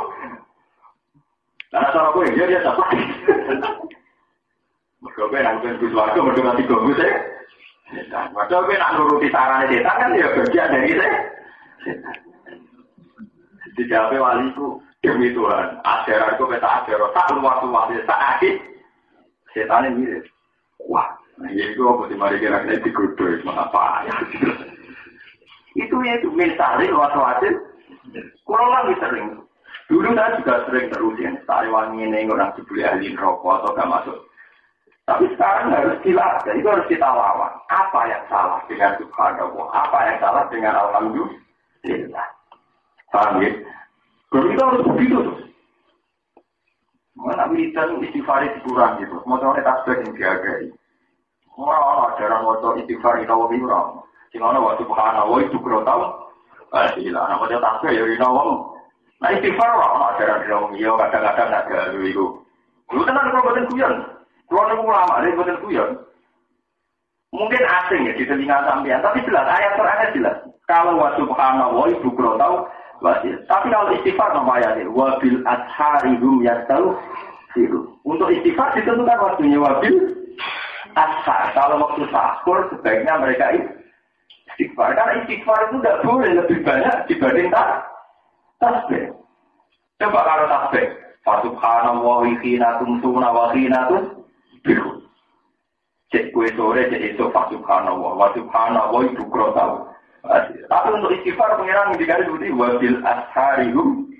Karena cara gue dia dapat. Mereka nak bukan suatu, mereka nanti ganggu saya. Mereka nak nuruti sarannya setan kan ya bagian dari saya. Dijawab waliku demi Tuhan. Ajaranku kata ajaran tak luas-luas tak akhir. Setan ini mirip. Wah, ini itu apa sih mari kira-kira dikudu mengapa ya? Itu misalnya luas-luas. Kurang lagi sering. Dulu saya juga sering terusin. Saya wangi ini orang dibeli ahli rokok atau gak masuk. Tapi sekarang harus dilatih, itu harus kita lawan. Apa yang salah dengan Subhanahu? Apa yang salah dengan Alhamdulillah? Paham ya? Kalau kita harus begitu tuh. Mana wiridan istighfar dikurang gitu. Motornya tasbih yang dihargai. Orang ajaran motor istighfar itu orang. Sing ana wa subhanallah itu kro tau. Ilah ana model tasbih ya ina wong. Nah istighfar wae ana ajaran wong iya kadang-kadang ada iku. Lu tenan kok boten guyon. Kulo niku ulama nek boten guyon. Mungkin asing ya di telinga sampean, tapi jelas ayat Qur'annya jelas. Kalau wa subhanallah itu kro tau. Tapi kalau istighfar nama ayatnya wabil asharihum yastaghfirun. Untuk istighfar ditentukan waktunya wabil ashar. Kalau waktu sahur sebaiknya mereka istighfar. Karena istighfar itu tidak boleh lebih banyak dibanding tasbih. Coba kalau tasbih, fa subhanallah hina tumsuna wa hina tusbihun. Cek kue sore cek esok fa subhanallah wa subhanallah itu kro tau. Tapi untuk istighfar pengiran mendikari seperti wabil asharihum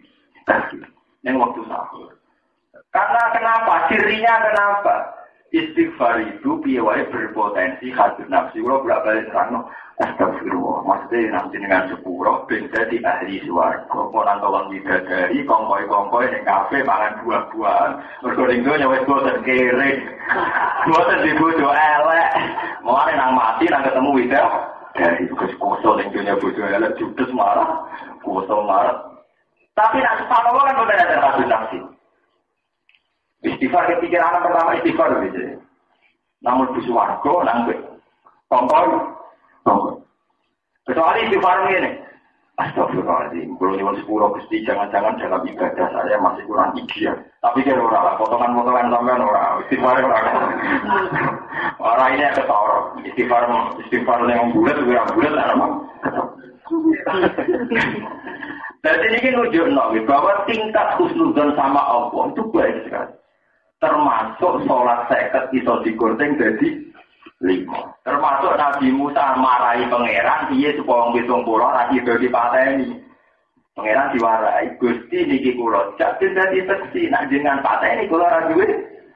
yang waktu sahur. Karena kenapa? Cirinya kenapa? Istighfar itu piawai berpotensi hadir nafsi. Kalau berbalik terang, astagfirullah. Maksudnya nanti dengan sepuluh benda di ahli suarga. Kalau nantauan bidadari, kongkoi-kongkoi di kafe makan buah-buahan. Berkoding itu nyawet bosan kere. Bosan dibutuh elek. Mau ada yang mati, yang ketemu bidadari. Kosong yang punya butuh elek. Judes marah. Kosong marah. Tapi nak sepuluh kan berbeda dengan hadir nafsi. Istighfar kepikiran pertama istighfar gitu. Namun di suwargo nangkep kongkol. Kecuali istighfar ini. Astagfirullahaladzim. Kalau nyuwun sepuro Gusti jangan-jangan dalam ibadah saya masih kurang ideal. Tapi kira ora potongan-potongan sampean ora. Istighfar ora. Orang ini ada tawar. Istighfar yang bulat juga bulat apa? Jadi ini nunjukno bahwa tingkat husnudzon sama Allah itu baik sekali. Termasuk sholat seket iso digoreng jadi 5. Termasuk Nabi Musa marahi pangeran, dia supaya ngitung pulau lagi dari pateni. Pangeran diwarai, Gusti niki kula jadi dadi seksi, nak jenengan pateni kula ora duwe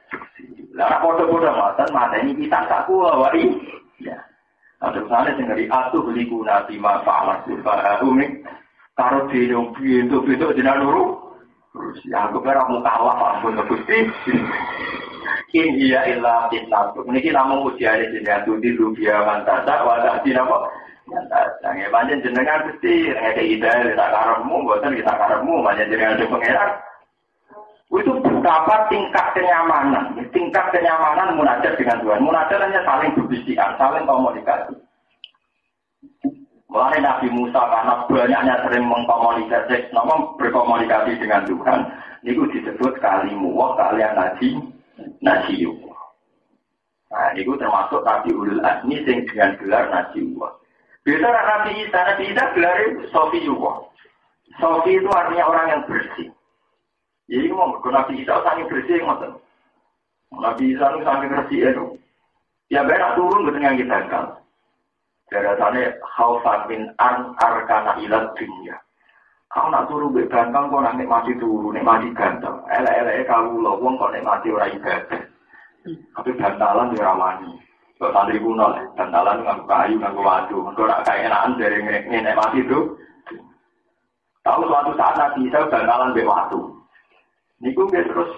seksi. Lah padha-padha ngoten mateni pisang sak kula wae. Ya. Ada sana sing ngeri atuh liku nabi ma fa'ala umi karo dino pintu-pintu jenengan loro. Terus ya aku kira mau kalah ampun Gusti. In iya illa fitnah. Niki namung ujiane jenengan tuti rupiah mantasa wadah dinapa. Jangan banyak jenengan Gusti ngeke ide tak karepmu mboten kita karepmu banyak jenengan pengeran. Itu betapa tingkat kenyamanan munajat dengan Tuhan. Munajat hanya saling berbisikan, saling komunikasi. Mulai Nabi Musa karena banyaknya sering berkomunikasi dengan Tuhan, itu disebut kalimu wa kalian najiyu. Nah, itu termasuk Nabi Ulul Azmi yang dengan gelar najiyu. Biasa Nabi Isa gelar Sofiyuwa. Sofi itu artinya orang yang bersih. Jadi Nabi Isa sangat bersih, Nabi Isa sangat bersih itu. Ya benar turun dengan kita kan. Darasane khaufan min arkana ila dunya. Kau nak turu mbek ganteng kok nak mati turu, nek mati ganteng. Elek-eleke kawula wong kok nek mati ora ibadah. Tapi gantalan yo ora wani. Kok santri kuno gantalan nganggo kayu nganggo watu. Kok ora kaenakan dari ngene mati itu. Tahu suatu saat Nabi Isa gantalan mbek watu. Niku nggih terus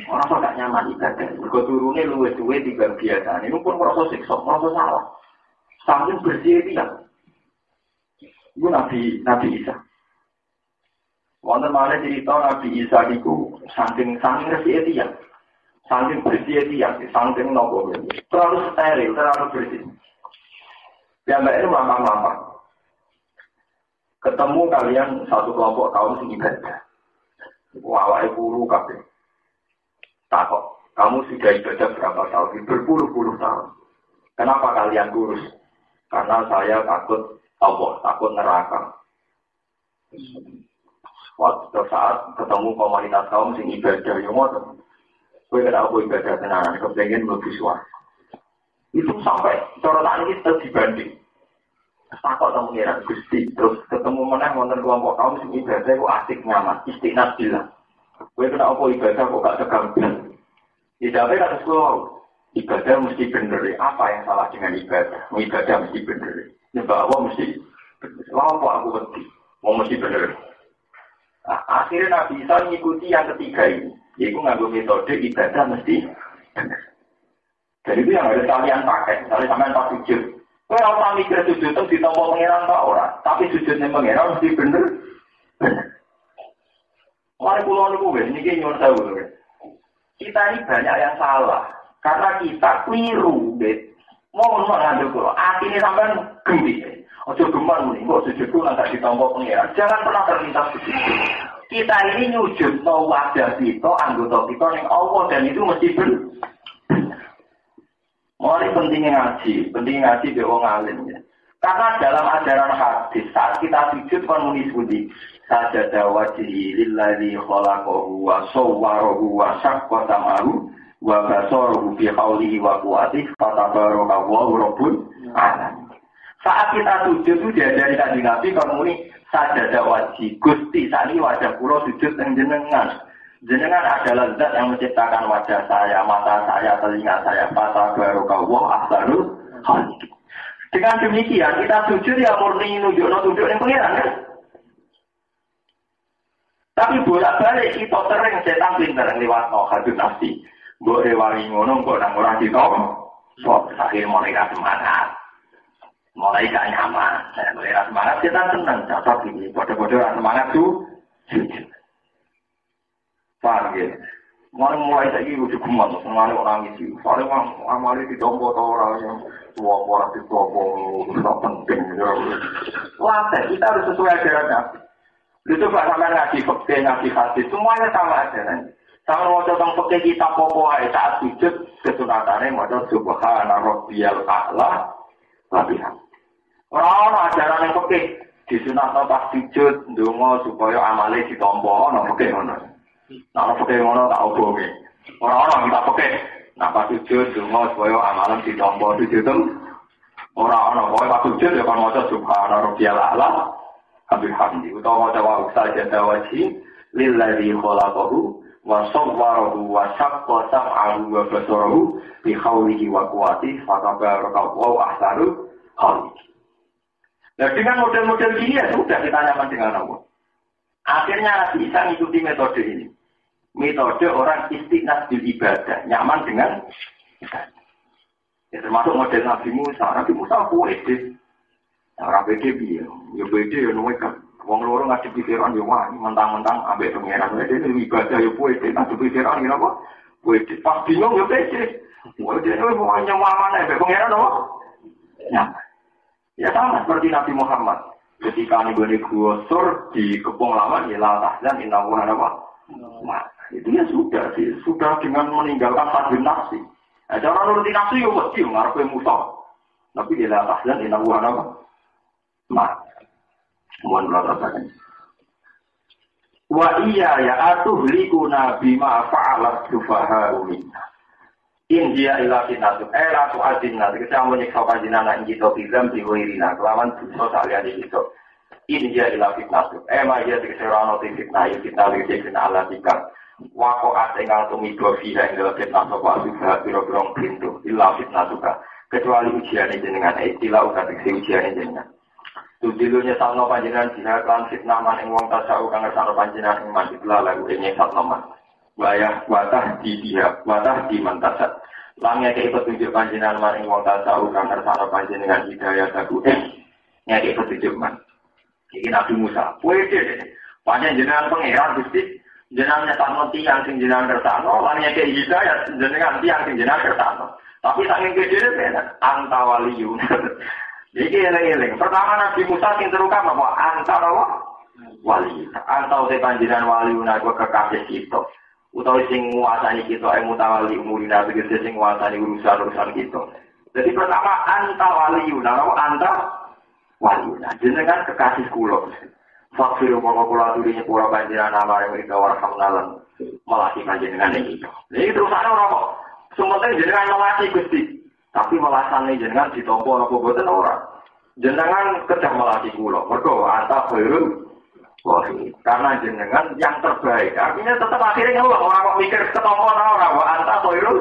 ora kok nyaman ibadah. Mergo turune luwih duwe timbang biasa. Niku pun merasa siksa, merasa salah. Saking bersih dia. Itu Nabi Isa. Wonten malih cerita Nabi Isa niku saking bersih dia. Saking bersih dia, saking nopo. Terlalu steril, terlalu bersih. Dia mbak itu lama-lama. Ketemu kalian satu kelompok kaum sing ibadah. Awake guru kabeh. Takok, kamu sudah ibadah berapa tahun? Berpuluh-puluh tahun. Kenapa kalian kurus? Karena saya takut Allah, takut neraka. Waktu saat ketemu komunitas kaum sing ibadah yang ngoten, kowe kena apa ibadah tenanan, kepengen mlebu swarga. Itu sampai corotan ini terus dibanding. Takut temu ngira Gusti, terus ketemu meneh wonten kelompok kaum sing ibadah kok asik nyaman, istiqnas bilang. Kowe kena apa ibadah kok gak tegamblan. Tidak ada kata sekolah. Ibadah mesti bener. Apa yang salah dengan ibadah? Ibadah mesti bener. Nyebab Allah mesti bener. Apa aku ngerti? Mau mesti bener. Nah, akhirnya Nabi Isa mengikuti yang ketiga ini. Yaitu nganggo metode ibadah mesti bener. Dan itu yang harus kalian pakai. Misalnya sampai pas sujud. Kowe ora mikir sujud itu ditampa pangeran ta ora, tapi sujudnya pangeran mesti bener. Mari kula niku wis niki nyuwun sewu. Kita ini banyak yang salah karena kita keliru, bet. Mohon ngandel kula, atine sampean gembira. Ojo geman muni, kok sujudku lan gak ditampa pangeran. Jangan pernah terlintas begitu. Kita ini nyujudno wajah kita, anggota kita ning Allah dan itu mesti bener. Mulai pentingnya ngaji be wong alim ya. Karena dalam ajaran hadis saat kita sujud kan muni sebuti sajada wajhi lillazi khalaqahu wa sawwarahu wa shaqqa sam'ahu wa basarahu bi qawlihi wa quwwatihi fatabarakallahu rabbul alamin. Saat kita sujud itu diajari kanjeng Nabi kan muni sajada wajhi Gusti sani wajah kula sujud teng jenengan. Jenengan adalah zat yang menciptakan wajah saya, mata saya, telinga saya. Fatabarakallahu ahsanul khaliqin. Dengan demikian kita sujud ya murni nunjukno tunjuk ning pangeran kan. Tapi bolak-balik kita sering setan pinter liwatno hadis nafsi. Mbok rewangi ngono kok nang ora ditompo. Sok akhir mulai gak semangat. Mulai gak nyaman. Mulai gak semangat setan seneng cocok iki. Bodoh-bodoh semangat tuh. Paham ya? Mulai saiki kudu geman, mulai orang iki. Soale wong amale ditompo ta ora yang tua ditompo ora penting. Wah, kita harus sesuai ajaran. Itu Pak sampean ngaji fikih, ngaji hadis, semuanya sama ajaran. Sama mau tentang fikih kita popo ae saat sujud kesunatane maca subhana rabbiyal a'la labihan. Ora ajaran yang fikih disunatno pas sujud ndonga supaya amale ditampa ana fikih ngono. Nah, fikih ngono tak obonge. Ora kita fikih. Nah, pas sujud ndonga supaya amalan ditampa sujud. Ora pokoke pas sujud ya kan maca subhana rabbiyal a'la bihamdi utawa maca wa sajada wajhi lillazi khalaqahu wa sawwarahu wa shaqqa sam'ahu wa basarahu bi qawlihi wa quwwatihi fatabarakallahu ahsanul khaliqin. Nah, dengan model-model ini ya sudah kita nyaman dengan Allah. Akhirnya bisa mengikuti metode ini. Metode orang istiqnas bil ibadah, nyaman dengan ibadah. Ya, termasuk model Nabi Musa poetis. Orang PD piye? Ya PD ya nuwe kan. Wong loro ngadepi Firaun yo wah, mentang-mentang ambek pangeran PD ibadah yo poetis, ngadepi Firaun ngene apa? Poetis pas bingung yo PD. Wong dhewe mau nyaman ambek pangeran apa? Ya sama seperti Nabi Muhammad. Ketika nih gua sur di Kepong Lawan ya latah dan innahu apa? Nah, itu ya sudah dengan meninggalkan hadin nafsi. Cara nuruti nafsu yo mesti ngarepe musuh. Tapi dia latah dan innahu apa? Nah, mohon beratakan. Wa iya ya atuhlikuna bima fa'alat sufaha minna. In dia ila fitnatu era tu adinna. Kita menyiksa panjenengan kita bilang diwirina kelawan dosa saliyane kita. In dia ila fitnatu. Ma dia diserano fitnah ala tika. Wa ko atengal tumibo fiha ing fitnah sapa sufaha pira-pira pintu ila fitnatuka. Kecuali ujian jenengan istilah uga ujian jenengan. Tudilunya salno panjenengan jihad lan fitnah man ing wong tasawuf kang ngersano panjenengan ing manjibla lagu ing satno man. Wayah watah di dia, watah di mantasat. Langnya ke petunjuk panjenengan man ing wong tasawuf kang ngersano panjenengan hidayah lagu nyake petunjuk man. Iki Nabi Musa, puede panjenengan pangeran Gusti, jenengan nyatano tiyang sing jenengan kersano, lan nyake hidayah jenengan tiyang sing jenengan kersano. Tapi saking gedhe ben antawaliyun. Iki eling-eling. Pertama Nabi Musa sing terukam apa? Antara wali. Antau te panjenengan wali unaku kekasih kita. Utawa sing nguasani kita mutawali umurina tegese sing nguasani urusan-urusan kita. Jadi pertama anta waliuna, anta waliuna. Jenengan kekasih kula. Fakir mongko kula aturi nyepura panjenengan amare mrika warhamnalan melati panjenengan iki. Iki terusane ora kok. Semoga jenengan melati Gusti. Tapi melasane jenengan ditompo apa boten ora. Jenengan kedah melati kula. Mergo anta khairul wahid. Karena jenengan yang terbaik. Artinya tetap akhirnya orang kok mikir ketompo ora wa anta khairul.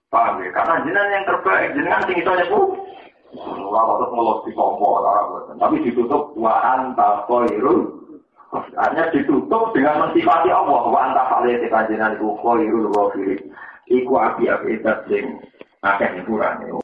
Paham ya? Karena jenengan yang terbaik. Jenengan sing iso nyepu. Ora kok ngelos ditompo ora boten. Tapi ditutup wa anta khairul. Artinya ditutup dengan mensifati Allah. Wa anta khairul panjenengan iku khairul wahid. Iku api-api sing akeh hiburan.